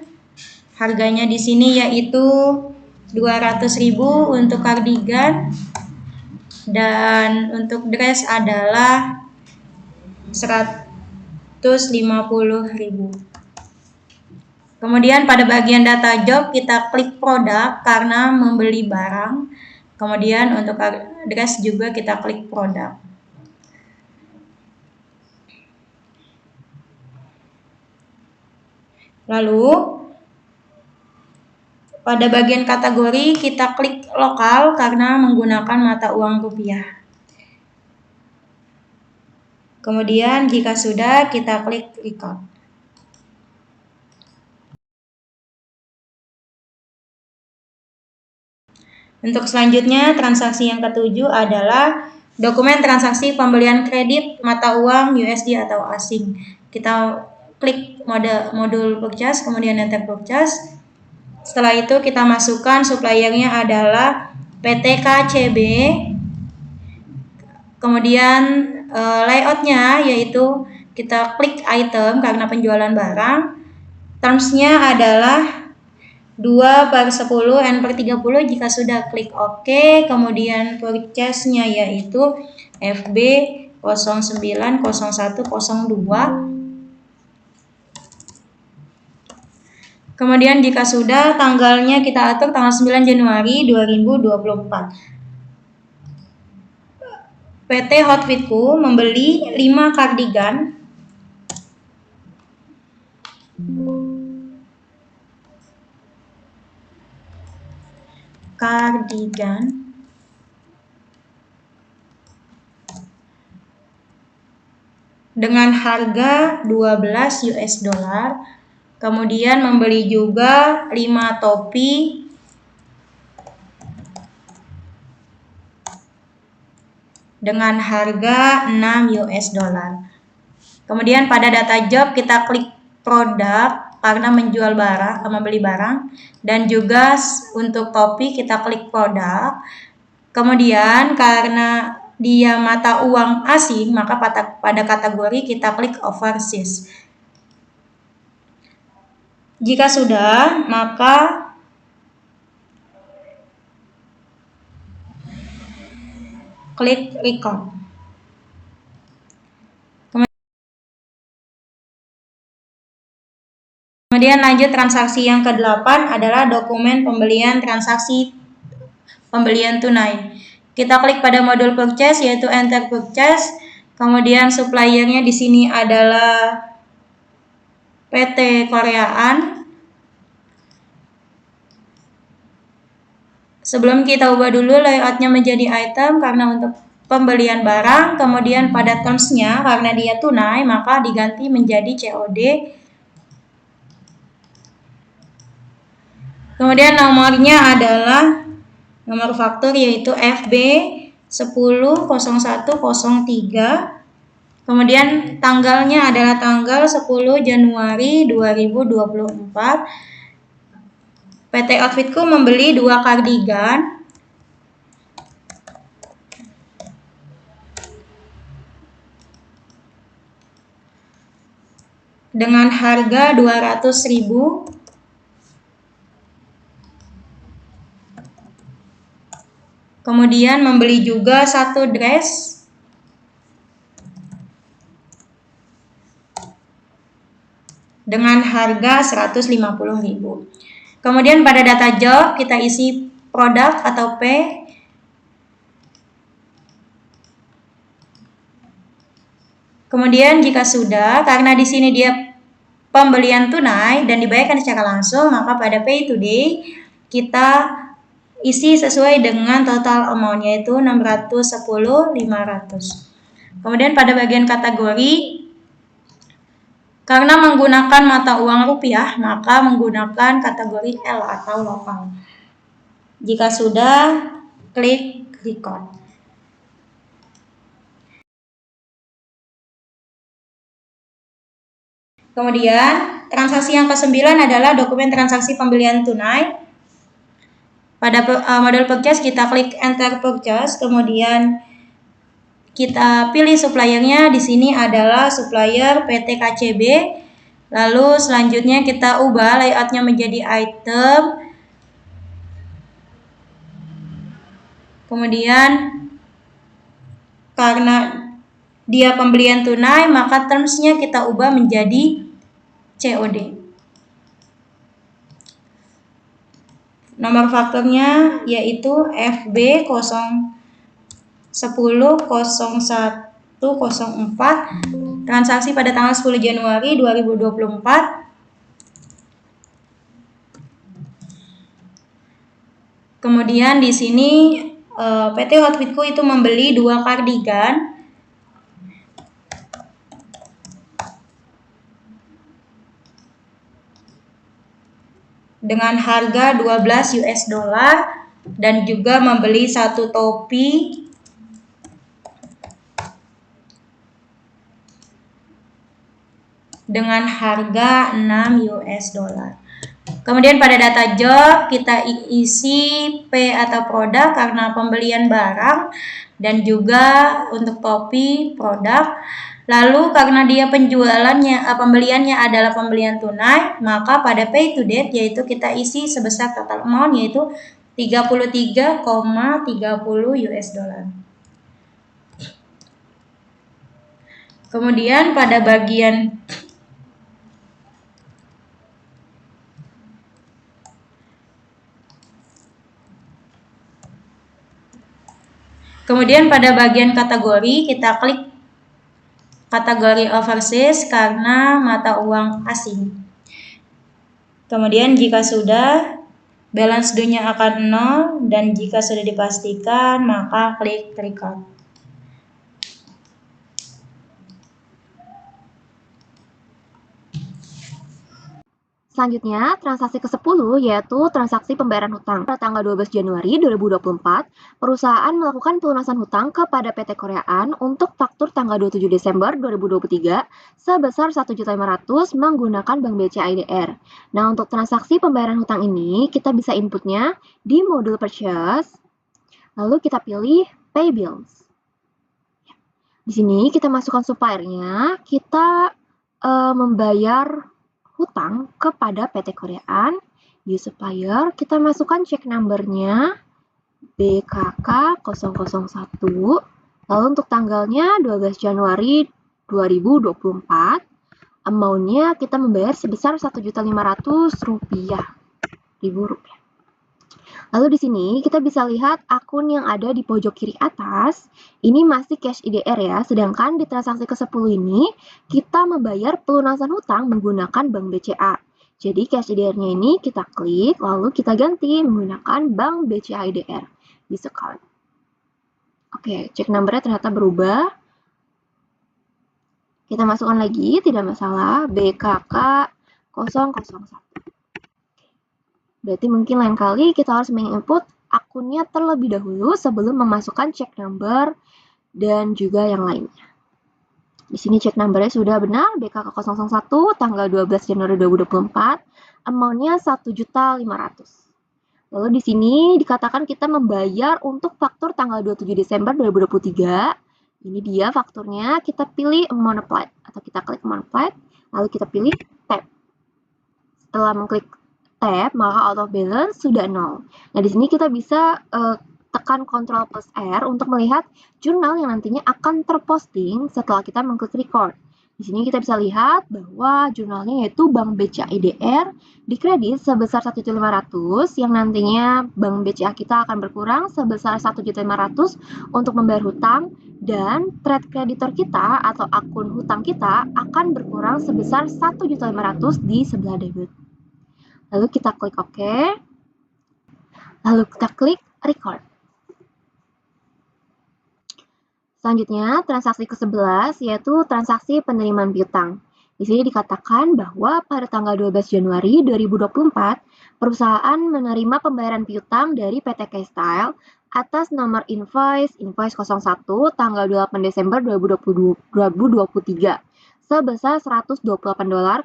Speaker 2: Harganya di sini yaitu 200.000 untuk kardigan, dan untuk dress adalah 150.000. Kemudian pada bagian data job kita klik produk karena membeli barang. Kemudian untuk dress juga kita klik produk. Lalu pada bagian kategori kita klik lokal karena menggunakan mata uang rupiah. Kemudian jika sudah, kita klik record. Untuk selanjutnya, transaksi yang ketujuh adalah dokumen transaksi pembelian kredit mata uang USD atau asing. Kita klik modul purchase, kemudian enter purchase. Setelah itu kita masukkan suppliernya adalah PT KCB. Kemudian layoutnya yaitu kita klik item karena penjualan barang. Terms-nya adalah 2/10 N/30. Jika sudah, klik OK. Kemudian purchase-nya yaitu FB 090102. Kemudian jika sudah, tanggalnya kita atur tanggal 9 Januari 2024. PT Hotwitku membeli 5 kardigan dengan harga 12 US dollar. Kemudian membeli juga 5 topi dengan harga 6 US dollar. Kemudian pada data job kita klik produk karena menjual barang, membeli barang, dan juga untuk topi kita klik produk. Kemudian karena dia mata uang asing, maka pada kategori kita klik overseas. Jika sudah, maka klik record. Kemudian lanjut transaksi yang ke-8 adalah dokumen pembelian transaksi pembelian tunai. Kita klik pada modul purchase yaitu enter purchase. Kemudian suppliernya di sini adalah PT Koreaan. Sebelum kita ubah dulu layoutnya menjadi item karena untuk pembelian barang, kemudian pada terms-nya karena dia tunai maka diganti menjadi COD. Kemudian nomornya adalah nomor faktur yaitu FB 100103. Kemudian tanggalnya adalah tanggal 10 Januari 2024. PT Outfitku membeli 2 kardigan dengan harga 200.000. Kemudian membeli juga 1 dress dengan harga 150.000. Kemudian pada data job kita isi produk atau P. Kemudian jika sudah, karena di sini dia pembelian tunai dan dibayarkan secara langsung, maka pada pay today kita isi sesuai dengan total amount yaitu 610.500. Kemudian pada bagian kategori, karena menggunakan mata uang rupiah, maka menggunakan kategori L atau lokal. Jika sudah, klik record. Kemudian, transaksi yang ke-9 adalah dokumen transaksi pembelian tunai. Pada model purchase kita klik enter purchase, kemudian kita pilih suppliernya. Di sini adalah supplier PT KCB. Lalu selanjutnya kita ubah layoutnya menjadi item. Kemudian karena dia pembelian tunai, maka terms-nya kita ubah menjadi COD. Nomor fakturnya yaitu FB 0100104. Transaksi pada tanggal 10 Januari 2024. Kemudian di sini PT Hotwitku itu membeli 2 kardigan dengan harga 12 US dollar dan juga membeli 1 topi dengan harga 6 US dollar. Kemudian pada data job kita isi P atau produk karena pembelian barang dan juga untuk topi produk. Lalu karena dia pembeliannya adalah pembelian tunai, maka pada pay to date yaitu kita isi sebesar total amount yaitu 33,30 US dollar. Kemudian pada bagian Kemudian pada bagian kategori kita klik kategori overseas karena mata uang asing. Kemudian jika sudah, balance due-nya akan 0 dan jika sudah dipastikan maka klik record.
Speaker 1: Selanjutnya, transaksi ke-10 yaitu transaksi pembayaran hutang. Pada tanggal 12 Januari 2024, perusahaan melakukan pelunasan hutang kepada PT Koreaan untuk faktur tanggal 27 Desember 2023 sebesar 1.500.000 menggunakan Bank BCA IDR. Nah, untuk transaksi pembayaran hutang ini, kita bisa inputnya di modul purchase, lalu kita pilih pay bills. Di sini kita masukkan suppliernya, kita membayar hutang kepada PT Koreaan, use supplier, kita masukkan check number-nya BKK 001, lalu untuk tanggalnya 12 Januari 2024, amount-nya kita membayar sebesar Rp1.500.000. Lalu di sini kita bisa lihat akun yang ada di pojok kiri atas, ini masih cash IDR ya, sedangkan di transaksi ke-10 ini kita membayar pelunasan hutang menggunakan Bank BCA. Jadi cash IDR-nya ini kita klik, lalu kita ganti menggunakan Bank BCA IDR, this account. Oke, check number-nya ternyata berubah. Kita masukkan lagi, tidak masalah, BKK 001. Berarti mungkin lain kali kita harus menginput akunnya terlebih dahulu sebelum memasukkan check number dan juga yang lainnya. Di sini check numbernya sudah benar, BKK 001 tanggal 12 Januari 2024, amount-nya 1.500.000. Lalu di sini dikatakan kita membayar untuk faktur tanggal 27 Desember 2023. Ini dia fakturnya, kita pilih amount applied atau kita klik amount applied, lalu kita pilih tab. Setelah mengklik tab, maka out of balance sudah 0. Nah, di sini kita bisa tekan Ctrl plus R untuk melihat jurnal yang nantinya akan terposting setelah kita mengklik record. Di sini kita bisa lihat bahwa jurnalnya yaitu Bank BCA IDR dikredit sebesar 1.500.000 yang nantinya Bank BCA kita akan berkurang sebesar 1.500.000 untuk membayar hutang dan trade creditor kita atau akun hutang kita akan berkurang sebesar 1.500.000 di sebelah debit. Lalu kita klik OK, lalu kita klik record. Selanjutnya, transaksi ke-11 yaitu transaksi penerimaan piutang. Di sini dikatakan bahwa pada tanggal 12 Januari 2024, perusahaan menerima pembayaran piutang dari PT K-Style atas nomor invoice 01 tanggal 8 Desember 2023 sebesar $128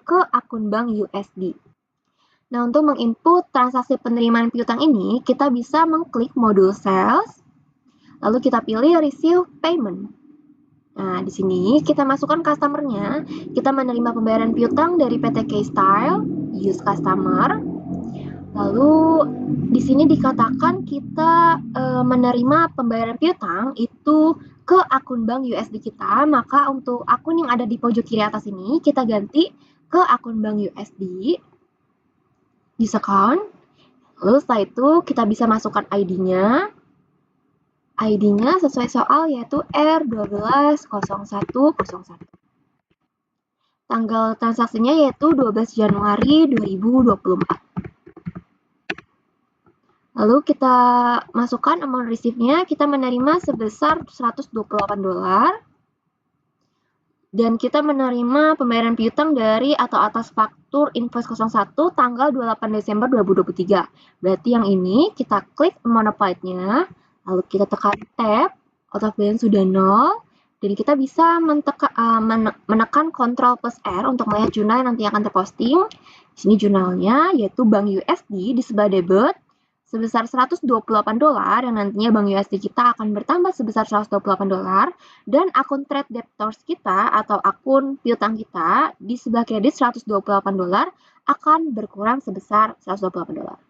Speaker 1: ke akun bank USD. Nah, untuk menginput transaksi penerimaan piutang ini, kita bisa mengklik modul sales, lalu kita pilih receive payment. Nah, di sini kita masukkan customer-nya. Kita menerima pembayaran piutang dari PT K-Style, use customer. Lalu di sini dikatakan kita menerima pembayaran piutang itu ke akun bank USD kita. Maka untuk akun yang ada di pojok kiri atas ini kita ganti ke akun bank USD, use account. Lalu setelah itu kita bisa masukkan ID-nya. ID-nya sesuai soal yaitu R120101. Tanggal transaksinya yaitu 12 Januari 2024. Lalu kita masukkan amount receive-nya, kita menerima sebesar $128. Dan kita menerima pembayaran piutang dari atau atas faktur invoice 01 tanggal 28 Desember 2023. Berarti yang ini kita klik amount applied-nya. Lalu kita tekan tab, out of balance sudah 0, dan kita bisa menekan Ctrl plus R untuk melihat jurnal yang nanti akan terposting. Di sini jurnalnya yaitu Bank USD di sebelah debit sebesar $128 yang nantinya Bank USD kita akan bertambah sebesar $128 dan akun trade debtors kita atau akun piutang kita di sebelah kredit $128 akan berkurang sebesar $128.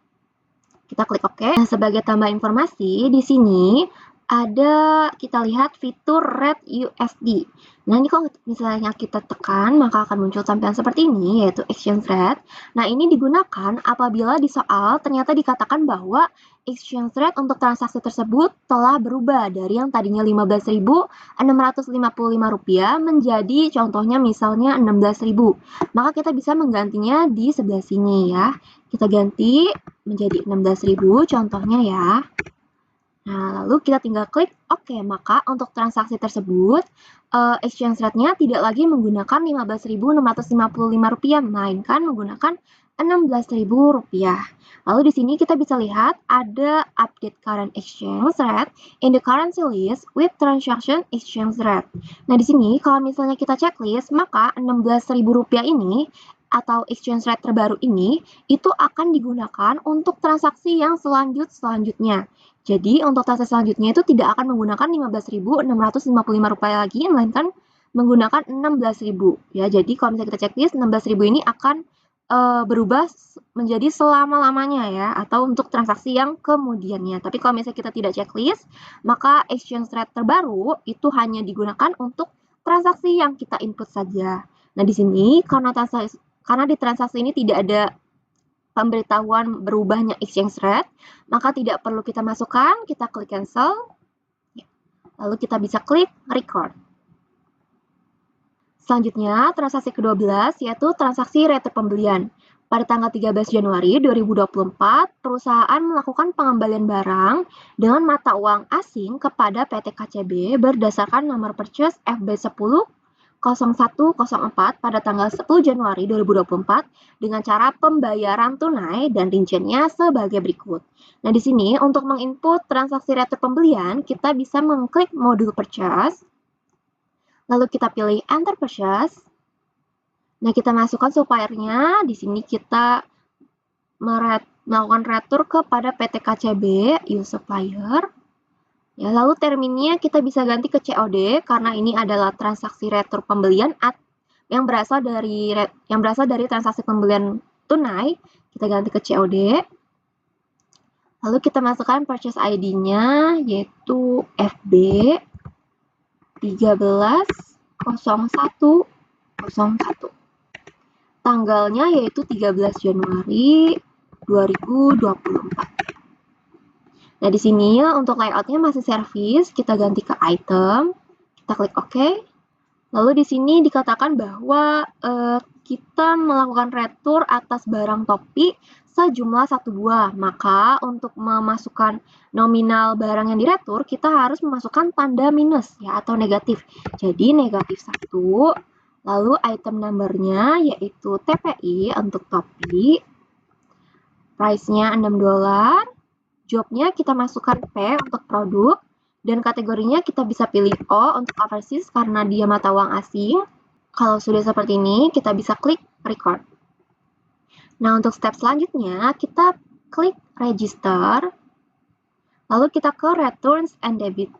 Speaker 1: Kita klik OK. Nah, sebagai tambah informasi, di sini ada kita lihat fitur Rate USD. Nah, ini kalau misalnya kita tekan, maka akan muncul tampilan seperti ini, yaitu Exchange Rate. Nah, ini digunakan apabila di soal ternyata dikatakan bahwa
Speaker 3: exchange rate untuk transaksi tersebut telah berubah dari yang tadinya Rp15.655 menjadi contohnya misalnya 16.000. Maka kita bisa menggantinya di sebelah sini ya. Kita ganti menjadi 16.000 contohnya ya. Nah, lalu kita tinggal klik OK. Maka untuk transaksi tersebut, exchange rate-nya tidak lagi menggunakan Rp15.655, melainkan menggunakan Rp16.000. Lalu di sini kita bisa lihat ada update current exchange rate in the currency list with transaction exchange rate. Nah, di sini kalau misalnya kita checklist, maka Rp16.000 ini atau exchange rate terbaru ini itu akan digunakan untuk transaksi yang selanjutnya. Jadi untuk transaksi selanjutnya itu tidak akan menggunakan Rp15.655 lagi, melainkan menggunakan 16.000 ya. Jadi kalau misalnya kita checklist, 16.000 ini akan berubah menjadi selama-lamanya ya, atau untuk transaksi yang kemudiannya. Tapi kalau misalnya kita tidak checklist, maka exchange rate terbaru itu hanya digunakan untuk transaksi yang kita input saja. Nah di sini karena di transaksi ini tidak ada pemberitahuan berubahnya exchange rate, maka tidak perlu kita masukkan, kita klik cancel, lalu kita bisa klik record. Selanjutnya, transaksi ke-12 yaitu transaksi retur pembelian. Pada tanggal 13 Januari 2024, perusahaan melakukan pengembalian barang dengan mata uang asing kepada PT KCB berdasarkan nomor purchase FB10 0104 pada tanggal 10 Januari 2024 dengan cara pembayaran tunai dan rinciannya sebagai berikut. Nah, di sini untuk menginput transaksi retur pembelian, kita bisa mengklik modul purchase, lalu kita pilih enter purchase. Nah, kita masukkan suppliernya. Di sini kita melakukan retur kepada PT KCB, use supplier. Ya, lalu terminnya kita bisa ganti ke COD karena ini adalah transaksi retur pembelian yang berasal dari transaksi pembelian tunai. Kita ganti ke COD. Lalu kita masukkan purchase ID-nya yaitu FB 130101. Tanggalnya yaitu 13 Januari 2024. Nah, di sini untuk layoutnya masih service, kita ganti ke item, kita klik OK. Lalu di sini dikatakan bahwa kita melakukan retur atas barang topi sejumlah 1 buah. Maka untuk memasukkan nominal barang yang diretur, kita harus memasukkan tanda minus ya atau negatif. Jadi negatif 1, lalu item number-nya yaitu TPI untuk topi, price-nya $6. Job-nya kita masukkan P untuk produk, dan kategorinya kita bisa pilih O untuk overseas karena dia mata uang asing. Kalau sudah seperti ini, kita bisa klik record. Nah, untuk step selanjutnya, kita klik register, lalu kita ke returns and debit.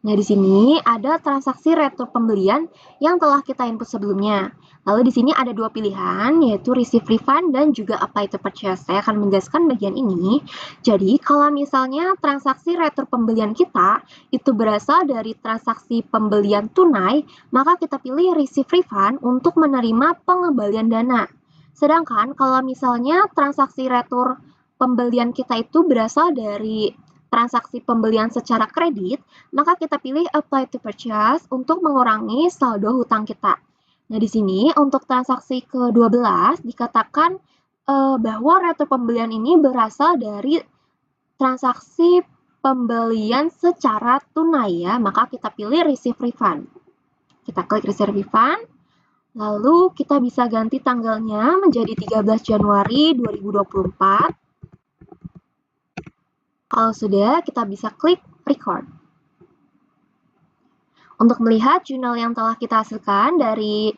Speaker 3: Nah, di sini ada transaksi retur pembelian yang telah kita input sebelumnya. Lalu di sini ada 2 pilihan, yaitu receive refund dan juga apply to purchase. Saya akan menjelaskan bagian ini. Jadi, kalau misalnya transaksi retur pembelian kita itu berasal dari transaksi pembelian tunai, maka kita pilih receive refund untuk menerima pengembalian dana. Sedangkan kalau misalnya transaksi retur pembelian kita itu berasal dari transaksi pembelian secara kredit, maka kita pilih apply to purchase untuk mengurangi saldo hutang kita. Nah, di sini untuk transaksi ke-12 dikatakan bahwa retur pembelian ini berasal dari transaksi pembelian secara tunai ya, maka kita pilih receive refund. Kita klik receive refund, lalu kita bisa ganti tanggalnya menjadi 13 Januari 2024. Kalau sudah, kita bisa klik record. Untuk melihat jurnal yang telah kita hasilkan dari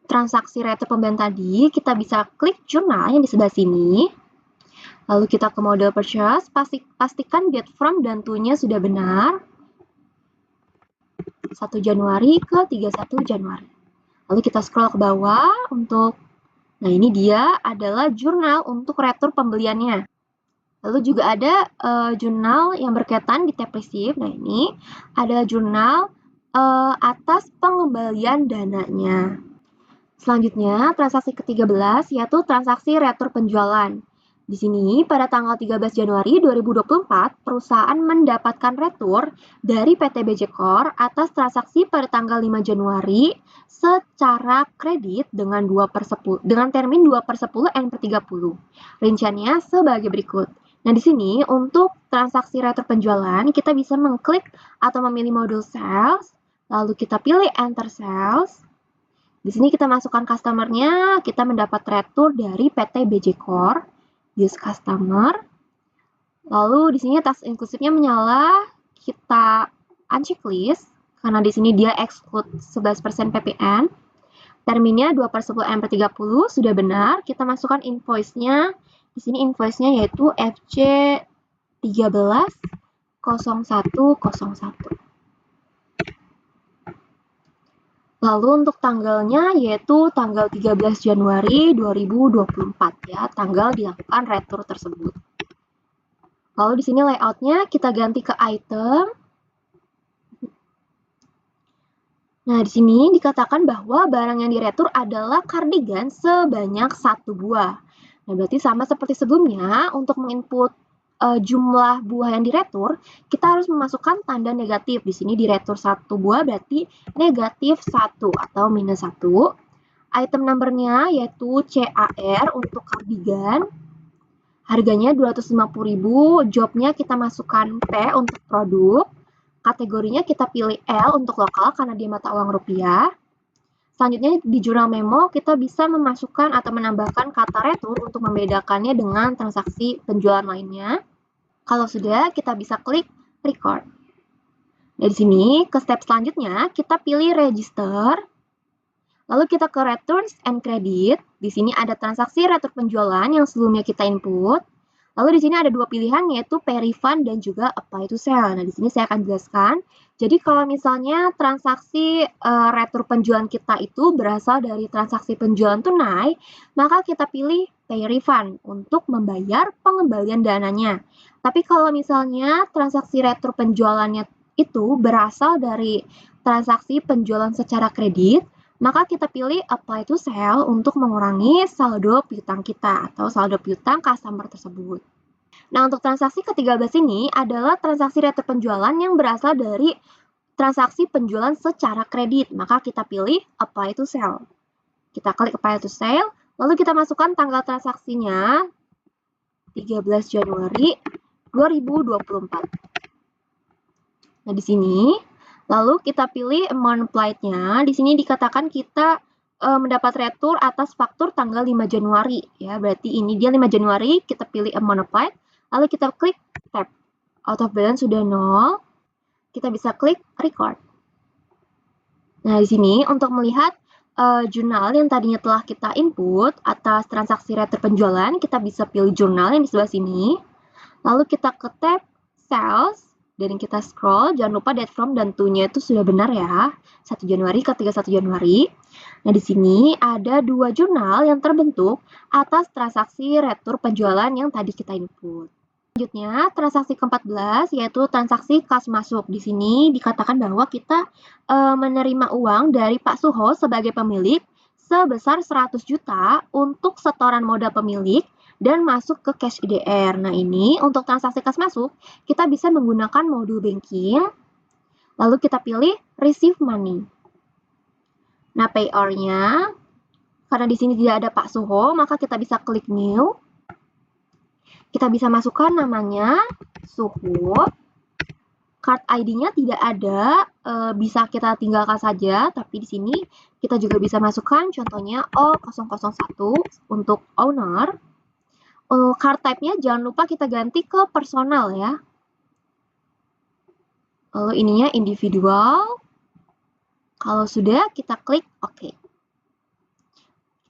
Speaker 3: transaksi retur pembelian tadi, kita bisa klik jurnal yang di sebelah sini. Lalu kita ke model purchase, pastikan get from dan to-nya sudah benar. 1 Januari ke 31 Januari. Lalu kita scroll ke bawah untuk, nah ini dia adalah jurnal untuk retur pembeliannya. Lalu juga ada jurnal yang berkaitan di tab receive. Nah, ini ada jurnal atas pengembalian dananya. Selanjutnya, transaksi ke-13 yaitu transaksi retur penjualan. Di sini, pada tanggal 13 Januari 2024, perusahaan mendapatkan retur dari PT BJ Core atas transaksi pada tanggal 5 Januari secara kredit dengan termin 2/10 N/30. Rinciannya sebagai berikut. Nah, di sini untuk transaksi retur penjualan, kita bisa mengklik atau memilih modul sales, lalu kita pilih enter sales. Di sini kita masukkan customer-nya, kita mendapat retur dari PT BJ Core. Use customer. Lalu di sini task inclusive-nya menyala, kita uncheck list karena di sini dia exclude 11% PPN. Terminnya 2/10 M/30 sudah benar. Kita masukkan invoice-nya. Di sini invoice-nya yaitu FC 130101. Lalu untuk tanggalnya yaitu tanggal 13 Januari 2024 ya, tanggal dilakukan retur tersebut. Lalu di sini layout-nya kita ganti ke item. Nah, di sini dikatakan bahwa barang yang diretur adalah kardigan sebanyak 1 buah. Nah, berarti sama seperti sebelumnya, untuk menginput jumlah buah yang diretur, kita harus memasukkan tanda negatif. Di sini diretur 1 buah berarti negatif 1 atau minus 1. Item number-nya yaitu CAR untuk kardigan. Harganya 250.000, jobnya kita masukkan P untuk produk. Kategorinya kita pilih L untuk lokal karena dia mata uang rupiah. Selanjutnya di jurnal memo kita bisa memasukkan atau menambahkan kata retur untuk membedakannya dengan transaksi penjualan lainnya. Kalau sudah, kita bisa klik record. Dari sini ke step selanjutnya kita pilih register. Lalu kita ke returns and credit. Di sini ada transaksi retur penjualan yang sebelumnya kita input. Lalu di sini ada dua pilihan yaitu pay refund dan juga apply to sell. Nah, di sini saya akan jelaskan. Jadi kalau misalnya transaksi retur penjualan kita itu berasal dari transaksi penjualan tunai, maka kita pilih pay refund untuk membayar pengembalian dananya. Tapi kalau misalnya transaksi retur penjualannya itu berasal dari transaksi penjualan secara kredit, maka kita pilih apply to sell untuk mengurangi saldo piutang kita atau saldo piutang customer tersebut. Nah, untuk transaksi ke-13 ini adalah transaksi retur penjualan yang berasal dari transaksi penjualan secara kredit. Maka kita pilih apply to sell. Kita klik apply to sell, lalu kita masukkan tanggal transaksinya 13 Januari 2024. Nah, di sini lalu kita pilih amount applied-nya. Di sini dikatakan kita mendapat retur atas faktur tanggal 5 Januari. Ya, berarti ini dia 5 Januari, kita pilih amount applied. Lalu kita klik tab. Out of balance sudah 0. Kita bisa klik record. Nah, di sini untuk melihat jurnal yang tadinya telah kita input atas transaksi retur penjualan, kita bisa pilih jurnal yang di sebelah sini. Lalu kita ke tab sales. Dan kita scroll, jangan lupa date from dan to-nya itu sudah benar ya. 1 Januari ke 31 Januari. Nah, di sini ada dua jurnal yang terbentuk atas transaksi retur penjualan yang tadi kita input. Selanjutnya, transaksi ke-14 yaitu transaksi kas masuk. Di sini dikatakan bahwa kita menerima uang dari Pak Suho sebagai pemilik sebesar 100 juta untuk setoran modal pemilik dan masuk ke cash IDR. Nah, ini untuk transaksi kas masuk, kita bisa menggunakan modul banking. Lalu kita pilih receive money. Nah, payor-nya, karena di sini tidak ada Pak Suho, maka kita bisa klik new. Kita bisa masukkan namanya Suho. Card ID-nya tidak ada, bisa kita tinggalkan saja, tapi di sini kita juga bisa masukkan contohnya O001 untuk owner. Card type-nya jangan lupa kita ganti ke personal ya. Lalu ininya individual. Kalau sudah, kita klik OK.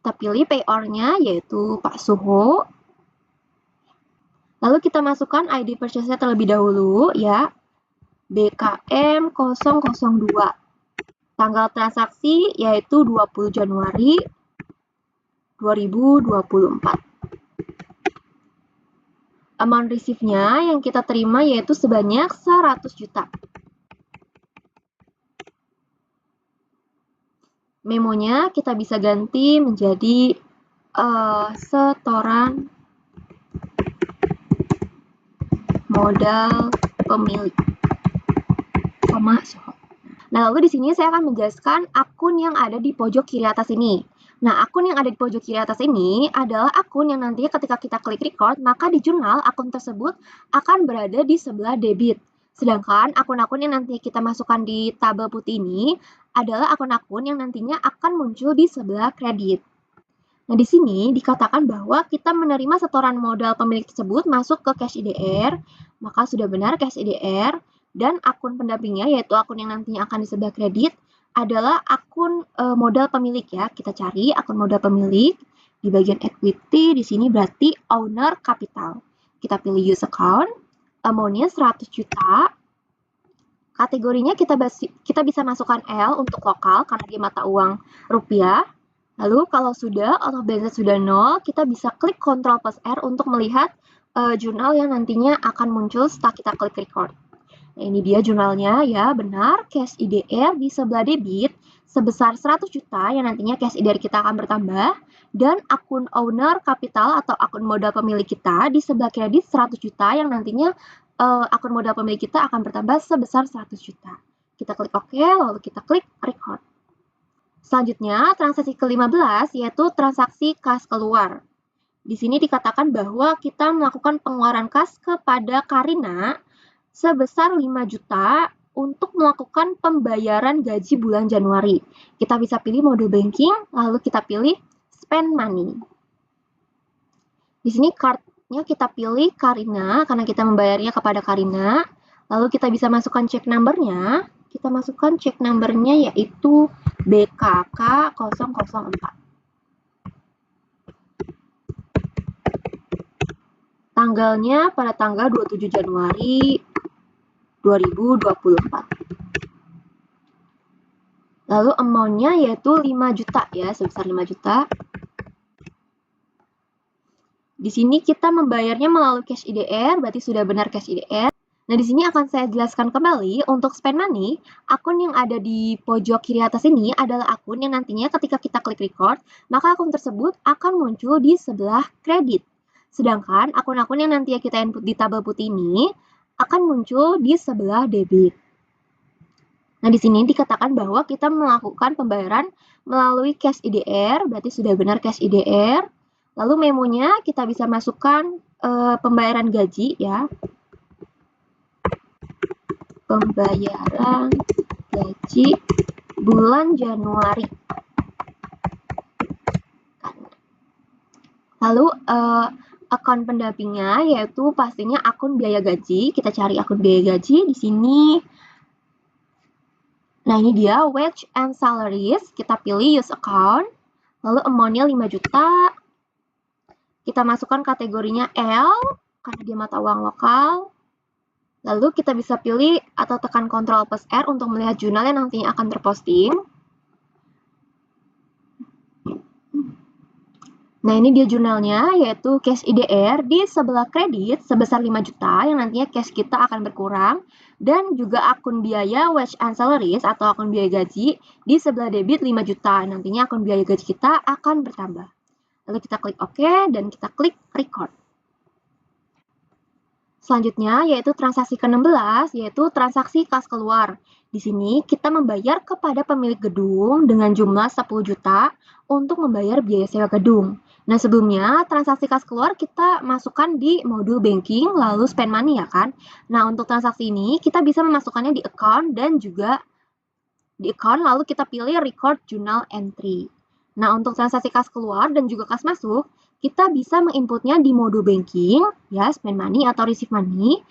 Speaker 3: Kita pilih payor-nya yaitu Pak Suho. Lalu kita masukkan ID purchase-nya terlebih dahulu ya. BKM 002. Tanggal transaksi yaitu 20 Januari 2024. Amount receive-nya yang kita terima yaitu sebanyak 100 juta. Memonya kita bisa ganti menjadi setoran modal pemilik, Soho. Nah, lalu di sini saya akan menjelaskan akun yang ada di pojok kiri atas ini. Nah, akun yang ada di pojok kiri atas ini adalah akun yang nantinya ketika kita klik record, maka di jurnal akun tersebut akan berada di sebelah debit. Sedangkan akun-akun yang nanti kita masukkan di tabel putih ini adalah akun-akun yang nantinya akan muncul di sebelah kredit. Nah, di sini dikatakan bahwa kita menerima setoran modal pemilik tersebut masuk ke cash IDR, maka sudah benar cash IDR, dan akun pendampingnya yaitu akun yang nantinya akan di sebelah kredit adalah akun modal pemilik ya. Kita cari akun modal pemilik di bagian equity, di sini berarti owner capital. Kita pilih use account, amount-nya 100 juta. Kategorinya kita bisa masukkan L untuk lokal karena dia mata uang rupiah. Lalu kalau sudah out of balance sudah 0, kita bisa klik Ctrl plus R untuk melihat jurnal yang nantinya akan muncul setelah kita klik record. Nah, ini dia jurnalnya ya, benar cash IDR di sebelah debit sebesar 100 juta yang nantinya cash IDR kita akan bertambah, dan akun owner capital atau akun modal pemilik kita di sebelah kredit 100 juta yang nantinya akun modal pemilik kita akan bertambah sebesar 100 juta. Kita klik OK, lalu kita klik record. Selanjutnya, transaksi ke-15 yaitu transaksi kas keluar. Di sini dikatakan bahwa kita melakukan pengeluaran kas kepada Karina sebesar 5 juta untuk melakukan pembayaran gaji bulan Januari. Kita bisa pilih mode banking, lalu kita pilih spend money. Di sini card-nya kita pilih Karina, karena kita membayarnya kepada Karina. Lalu kita bisa masukkan check number-nya. Kita masukkan check number-nya yaitu BKK 004. Tanggalnya pada tanggal 27 Januari 2024. Lalu amount-nya yaitu 5 juta ya, sebesar 5 juta. Di sini kita membayarnya melalui cash IDR, berarti sudah benar cash IDR. Nah, di sini akan saya jelaskan kembali untuk spend money, akun yang ada di pojok kiri atas ini adalah akun yang nantinya ketika kita klik record, maka akun tersebut akan muncul di sebelah kredit. Sedangkan akun-akun yang nantinya kita input di tabel putih ini akan muncul di sebelah debit. Nah, di sini dikatakan bahwa kita melakukan pembayaran melalui cash IDR, berarti sudah benar cash IDR. Lalu memonya kita bisa masukkan pembayaran gaji ya. Pembayaran gaji bulan Januari. Lalu akun pendampingnya yaitu pastinya akun biaya gaji. Kita cari akun biaya gaji di sini. Nah, ini dia wage and salaries. Kita pilih use account. Lalu amount-nya 5 juta. Kita masukkan kategorinya L karena dia mata uang lokal. Lalu kita bisa pilih atau tekan Ctrl plus R untuk melihat jurnal yang nantinya akan terposting. Nah, ini dia jurnalnya yaitu cash IDR di sebelah kredit sebesar 5 juta yang nantinya cash kita akan berkurang, dan juga akun biaya wage and salaries atau akun biaya gaji di sebelah debit 5 juta. Nantinya akun biaya gaji kita akan bertambah. Lalu kita klik OK dan kita klik record. Selanjutnya yaitu transaksi ke-16 yaitu transaksi kas keluar. Di sini kita membayar kepada pemilik gedung dengan jumlah 10 juta untuk membayar biaya sewa gedung. Nah, sebelumnya transaksi kas keluar kita masukkan di modul banking lalu spend money ya kan. Nah, untuk transaksi ini kita bisa memasukkannya di account dan juga di account lalu kita pilih record journal entry. Nah, untuk transaksi kas keluar dan juga kas masuk, kita bisa menginputnya di modul banking, ya, spend money atau receive money,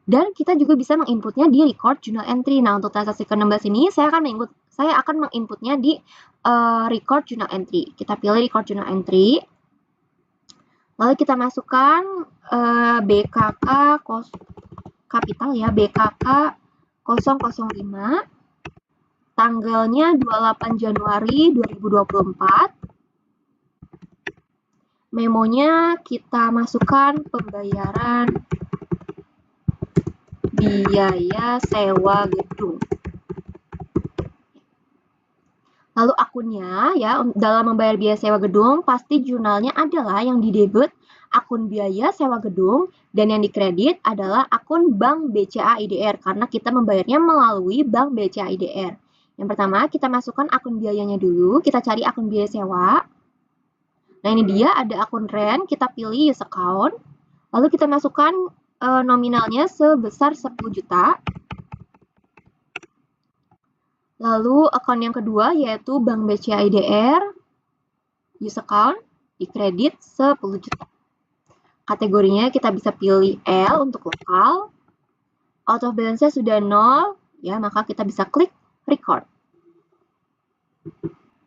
Speaker 3: dan kita juga bisa menginputnya di record journal entry. Nah, untuk transaksi ke-16 ini, saya akan menginputnya di record journal entry. Kita pilih record journal entry, lalu kita masukkan BKK kapital ya, BKK 005. Tanggalnya 28 Januari 2024. Memonya kita masukkan pembayaran biaya sewa gedung. Lalu akunnya ya, dalam membayar biaya sewa gedung, pasti jurnalnya adalah yang di debit akun biaya sewa gedung Dan yang dikredit adalah akun Bank BCA IDR karena kita membayarnya melalui Bank BCA IDR. Yang pertama, kita masukkan akun biayanya dulu, kita cari akun biaya sewa. Nah, ini dia ada akun rent, kita pilih use account. Lalu kita masukkan nominalnya sebesar 10 juta. Lalu akun yang kedua yaitu Bank BCA IDR, use account, dikredit 10 juta. Kategorinya kita bisa pilih L untuk lokal. Out of balance-nya sudah 0, ya, maka kita bisa klik record.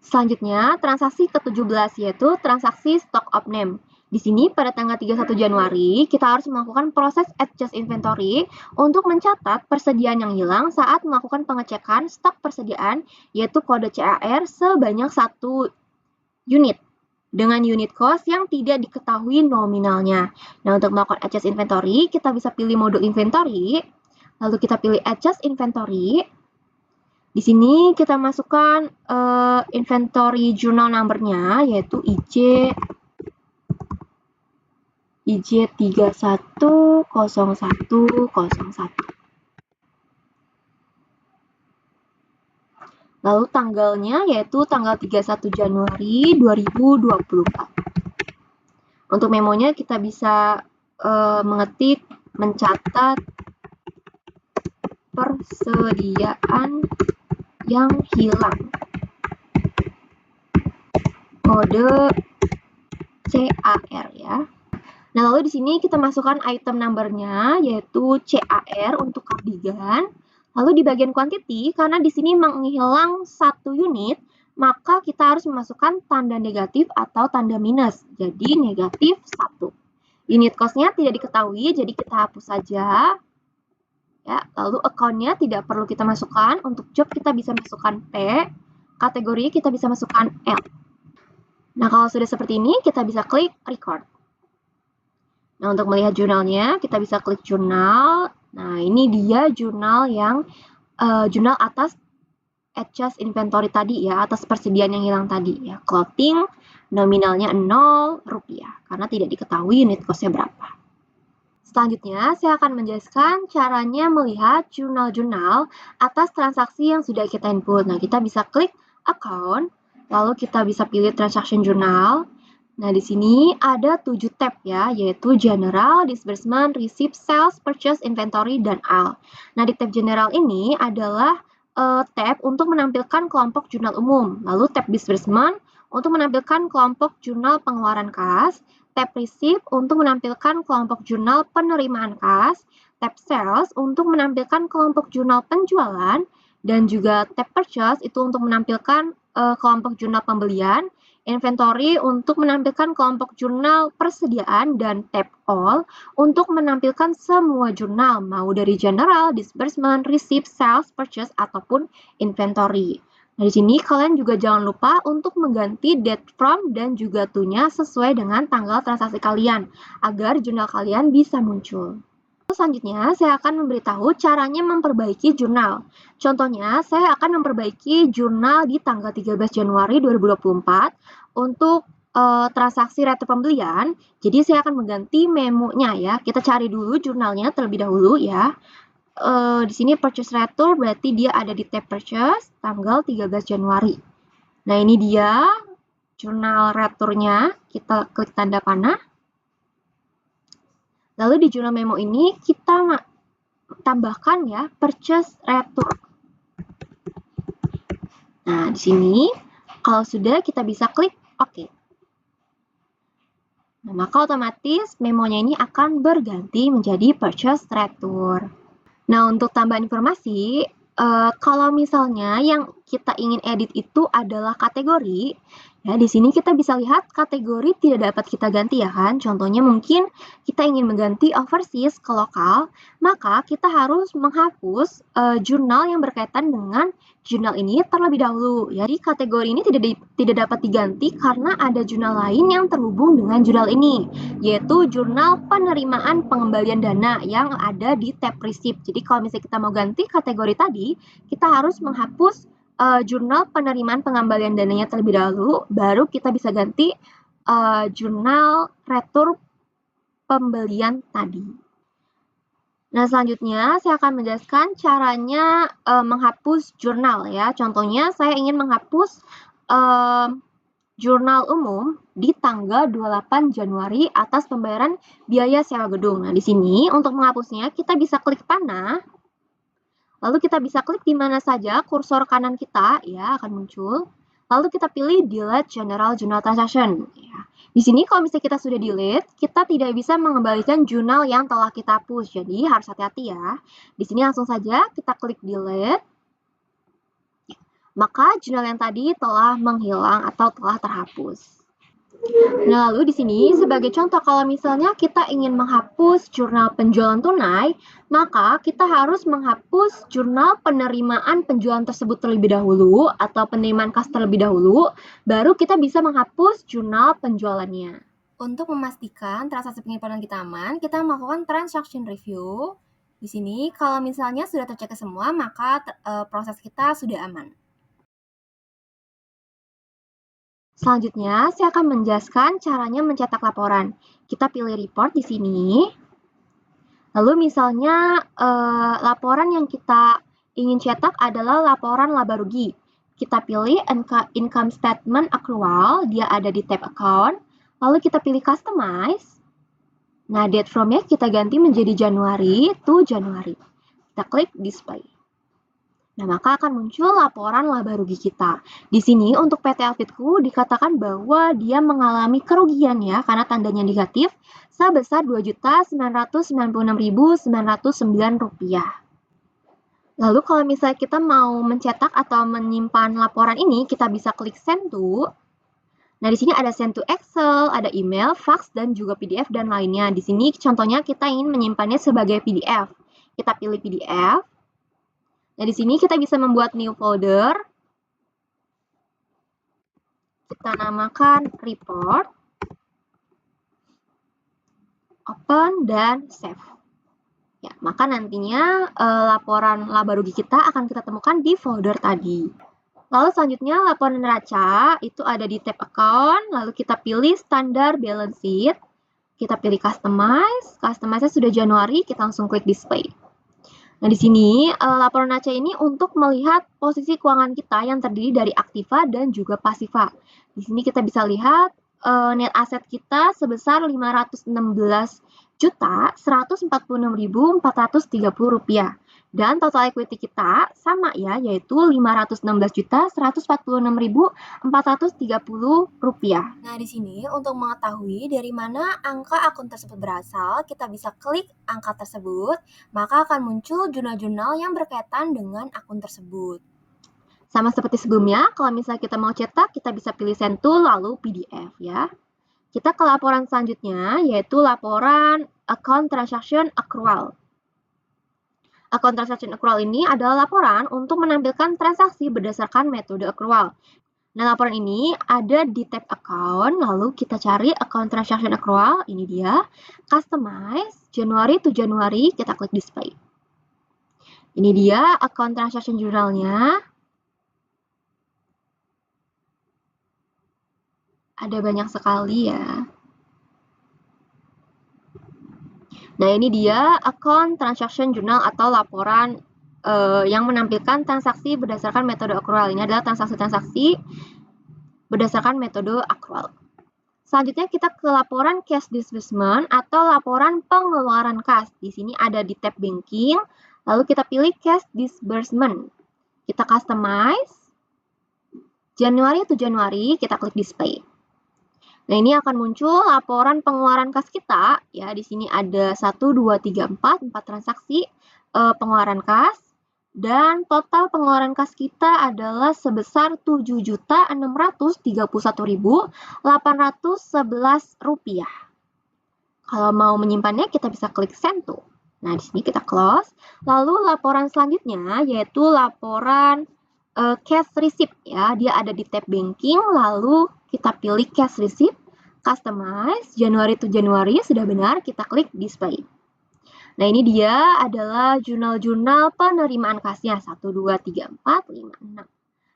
Speaker 3: Selanjutnya, transaksi ke-17 yaitu transaksi stock of name. Di sini pada tanggal 31 Januari, kita harus melakukan proses adjust inventory untuk mencatat persediaan yang hilang saat melakukan pengecekan stok persediaan yaitu kode CAR sebanyak 1 unit dengan unit cost yang tidak diketahui nominalnya. Nah, untuk melakukan adjust inventory, kita bisa pilih modul inventory, lalu kita pilih adjust inventory. Di sini kita masukkan inventory journal number-nya yaitu IJ310101. Lalu tanggalnya yaitu tanggal 31 Januari 2024. Untuk memonya kita bisa mengetik mencatat persediaan yang hilang. Kode CAR ya. Nah, lalu di sini kita masukkan item number-nya yaitu CAR untuk cardigan. Lalu di bagian quantity, karena di sini menghilang 1 unit, maka kita harus memasukkan tanda negatif atau tanda minus. Jadi negatif 1. Unit cost-nya tidak diketahui, jadi kita hapus saja. Ya, lalu account-nya tidak perlu kita masukkan. Untuk job kita bisa masukkan P, kategori kita bisa masukkan L. Nah, kalau sudah seperti ini, kita bisa klik record. Nah, untuk melihat jurnalnya, kita bisa klik jurnal. Nah, ini dia jurnal yang jurnal atas adjust inventory tadi ya, atas persediaan yang hilang tadi ya. Clothing, nominalnya 0 rupiah, karena tidak diketahui unit cost-nya berapa. Selanjutnya, saya akan menjelaskan caranya melihat jurnal-jurnal atas transaksi yang sudah kita input. Nah, kita bisa klik account, lalu kita bisa pilih transaction journal. Nah, di sini ada 7 tab ya, yaitu General, Disbursement, Receipt, Sales, Purchase, Inventory, dan AL. Nah, di tab General ini adalah tab untuk menampilkan kelompok jurnal umum. Lalu tab Disbursement untuk menampilkan kelompok jurnal pengeluaran kas. Tab Receipt untuk menampilkan kelompok jurnal penerimaan kas. Tab Sales untuk menampilkan kelompok jurnal penjualan. Dan juga tab Purchase itu untuk menampilkan kelompok jurnal pembelian. Inventory untuk menampilkan kelompok jurnal persediaan, dan tab All untuk menampilkan semua jurnal, mau dari General, Disbursement, Receipt, Sales, Purchase, ataupun Inventory. Nah, di sini kalian juga jangan lupa untuk mengganti date from dan juga to-nya sesuai dengan tanggal transaksi kalian, agar jurnal kalian bisa muncul. Selanjutnya, saya akan memberitahu caranya memperbaiki jurnal. Contohnya, saya akan memperbaiki jurnal di tanggal 13 Januari 2024 untuk transaksi retro pembelian. Jadi, saya akan mengganti memonya ya. Kita cari dulu jurnalnya terlebih dahulu ya. Di sini purchase retur berarti dia ada di tab purchase tanggal 13 Januari. Nah, ini dia jurnal returnya. Kita klik tanda panah. Lalu di jurnal memo ini kita tambahkan ya purchase retur. Nah, di sini kalau sudah kita bisa klik OK. Nah, maka otomatis memonya ini akan berganti menjadi purchase retur. Nah, untuk tambahan informasi, kalau misalnya yang kita ingin edit itu adalah kategori, ya di sini kita bisa lihat kategori tidak dapat kita ganti ya kan. Contohnya mungkin kita ingin mengganti overseas ke lokal, maka kita harus menghapus jurnal yang berkaitan dengan jurnal ini terlebih dahulu. Jadi kategori ini tidak dapat diganti karena ada jurnal lain yang terhubung dengan jurnal ini, yaitu jurnal penerimaan pengembalian dana yang ada di tab receipt. Jadi kalau misalnya kita mau ganti kategori tadi, kita harus menghapus jurnal penerimaan pengembalian dananya terlebih dahulu, baru kita bisa ganti jurnal retur pembelian tadi. Nah, selanjutnya saya akan menjelaskan caranya menghapus jurnal ya. Contohnya saya ingin menghapus jurnal umum di tanggal 28 Januari atas pembayaran biaya sewa gedung. Nah, di sini untuk menghapusnya kita bisa klik panah. Lalu kita bisa klik di mana saja kursor kanan kita ya akan muncul. Lalu kita pilih delete general journal transaction ya. Di sini kalau misalnya kita sudah delete, kita tidak bisa mengembalikan jurnal yang telah kita hapus. Jadi harus hati-hati ya. Di sini langsung saja kita klik delete. Maka jurnal yang tadi telah menghilang atau telah terhapus. Nah, lalu di sini sebagai contoh kalau misalnya kita ingin menghapus jurnal penjualan tunai, maka kita harus menghapus jurnal penerimaan penjualan tersebut terlebih dahulu atau penerimaan kas terlebih dahulu, baru kita bisa menghapus jurnal penjualannya. Untuk memastikan transaksi penyimpanan kita aman, kita melakukan transaction review. Di sini kalau misalnya sudah tercek semua, maka proses kita sudah aman. Selanjutnya, saya akan menjelaskan caranya mencetak laporan. Kita pilih report di sini. Lalu misalnya laporan yang kita ingin cetak adalah laporan laba rugi. Kita pilih income statement accrual, dia ada di tab account. Lalu kita pilih customize. Nah, date from-nya kita ganti menjadi Januari to Januari. Kita klik display. Nah, maka akan muncul laporan laba rugi kita. Di sini untuk PT Outfitku dikatakan bahwa dia mengalami kerugian ya, karena tandanya negatif, sebesar Rp2.996.909. Lalu kalau misalnya kita mau mencetak atau menyimpan laporan ini, kita bisa klik send to. Nah, di sini ada send to Excel, ada email, fax, dan juga PDF dan lainnya. Di sini contohnya kita ingin menyimpannya sebagai PDF. Kita pilih PDF. Nah, di sini kita bisa membuat new folder. Kita namakan report, open, dan save. Ya, maka nantinya laporan laba rugi kita akan kita temukan di folder tadi. Lalu selanjutnya laporan neraca itu ada di tab account, lalu kita pilih standar balance sheet. Kita pilih customize, customize-nya sudah Januari, kita langsung klik display. Nah, di sini laporan neraca ini untuk melihat posisi keuangan kita yang terdiri dari aktiva dan juga pasiva. Di sini kita bisa lihat net aset kita sebesar Rp516.146.430 dan total equity kita sama ya, yaitu Rp516.146.430. Nah, di sini untuk mengetahui dari mana angka akun tersebut berasal, kita bisa klik angka tersebut, maka akan muncul jurnal-jurnal yang berkaitan dengan akun tersebut. Sama seperti sebelumnya, kalau misalnya kita mau cetak, kita bisa pilih send to lalu PDF ya. Kita ke laporan selanjutnya, yaitu laporan account transaction accrual. Account transaction accrual ini adalah laporan untuk menampilkan transaksi berdasarkan metode accrual. Nah, laporan ini ada di tab account, lalu kita cari account transaction accrual, ini dia, customize, Januari to Januari, kita klik display. Ini dia account transaction jurnalnya. Ada banyak sekali ya. Nah, ini dia account transaction journal atau laporan yang menampilkan transaksi berdasarkan metode accrual. Ini adalah transaksi-transaksi berdasarkan metode accrual. Selanjutnya kita ke laporan cash disbursement atau laporan pengeluaran kas. Di sini ada di tab banking, lalu kita pilih cash disbursement. Kita customize, Januari to Januari, kita klik display. Nah, ini akan muncul laporan pengeluaran kas kita. Ya, di sini ada 1, 2, 3, 4 transaksi pengeluaran kas. Dan total pengeluaran kas kita adalah sebesar Rp7.631.811. Kalau mau menyimpannya, kita bisa klik send to. Nah, di sini kita close. Lalu laporan selanjutnya yaitu laporan cash receipt ya. Dia ada di tab banking, lalu kita pilih cash receipt, customize, Januari to Januari, sudah benar, kita klik display. Nah, ini dia adalah jurnal-jurnal penerimaan kasnya, 1, 2, 3, 4, 5, 6.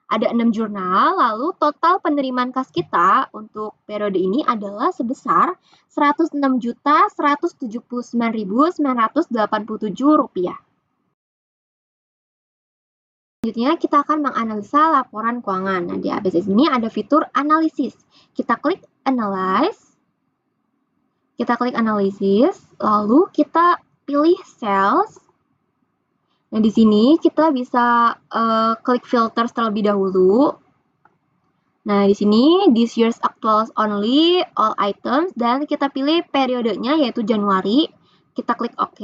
Speaker 3: ada 6 jurnal, lalu total penerimaan kas kita untuk periode ini adalah sebesar Rp106.179.987. Selanjutnya, kita akan menganalisa laporan keuangan. Nah, di ABCS ini ada fitur analisis. Kita klik Analyze. Kita klik Analysis, lalu kita pilih Sales. Nah, di sini kita bisa klik filter terlebih dahulu. Nah, di sini this year's actuals only, all items, dan kita pilih periodenya yaitu Januari. Kita klik OK.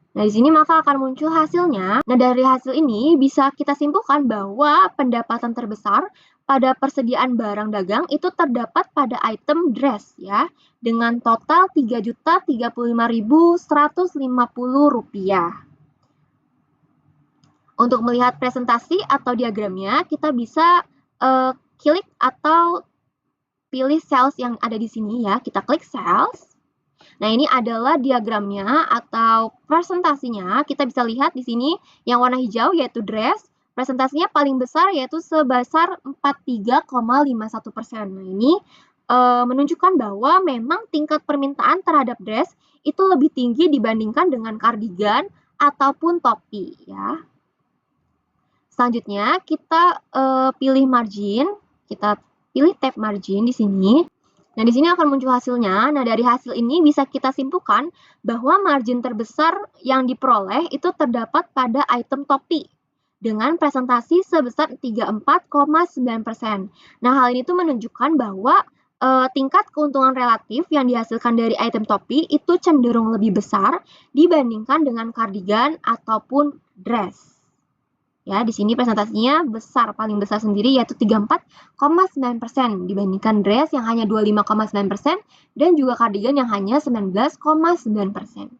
Speaker 3: Nah, di sini maka akan muncul hasilnya. Nah, dari hasil ini bisa kita simpulkan bahwa pendapatan terbesar pada persediaan barang dagang itu terdapat pada item dress ya, dengan total Rp3.035.150. Untuk melihat presentasi atau diagramnya, kita bisa klik atau pilih sales yang ada di sini ya. Kita klik sales. Nah, ini adalah diagramnya atau presentasinya. Kita bisa lihat di sini yang warna hijau yaitu dress. Presentasinya paling besar yaitu sebesar 43,51%. Nah, ini menunjukkan bahwa memang tingkat permintaan terhadap dress itu lebih tinggi dibandingkan dengan kardigan ataupun topi ya. Selanjutnya kita pilih margin, kita pilih tab margin di sini. Nah, di sini akan muncul hasilnya. Nah, dari hasil ini bisa kita simpulkan bahwa margin terbesar yang diperoleh itu terdapat pada item topi dengan presentasi sebesar 34,9%. Nah, hal ini tuh menunjukkan bahwa tingkat keuntungan relatif yang dihasilkan dari item topi itu cenderung lebih besar dibandingkan dengan kardigan ataupun dress. Ya, di sini presentasinya besar, paling besar sendiri yaitu 34,9% dibandingkan dress yang hanya 25,9% dan juga kardigan yang hanya 19,9%.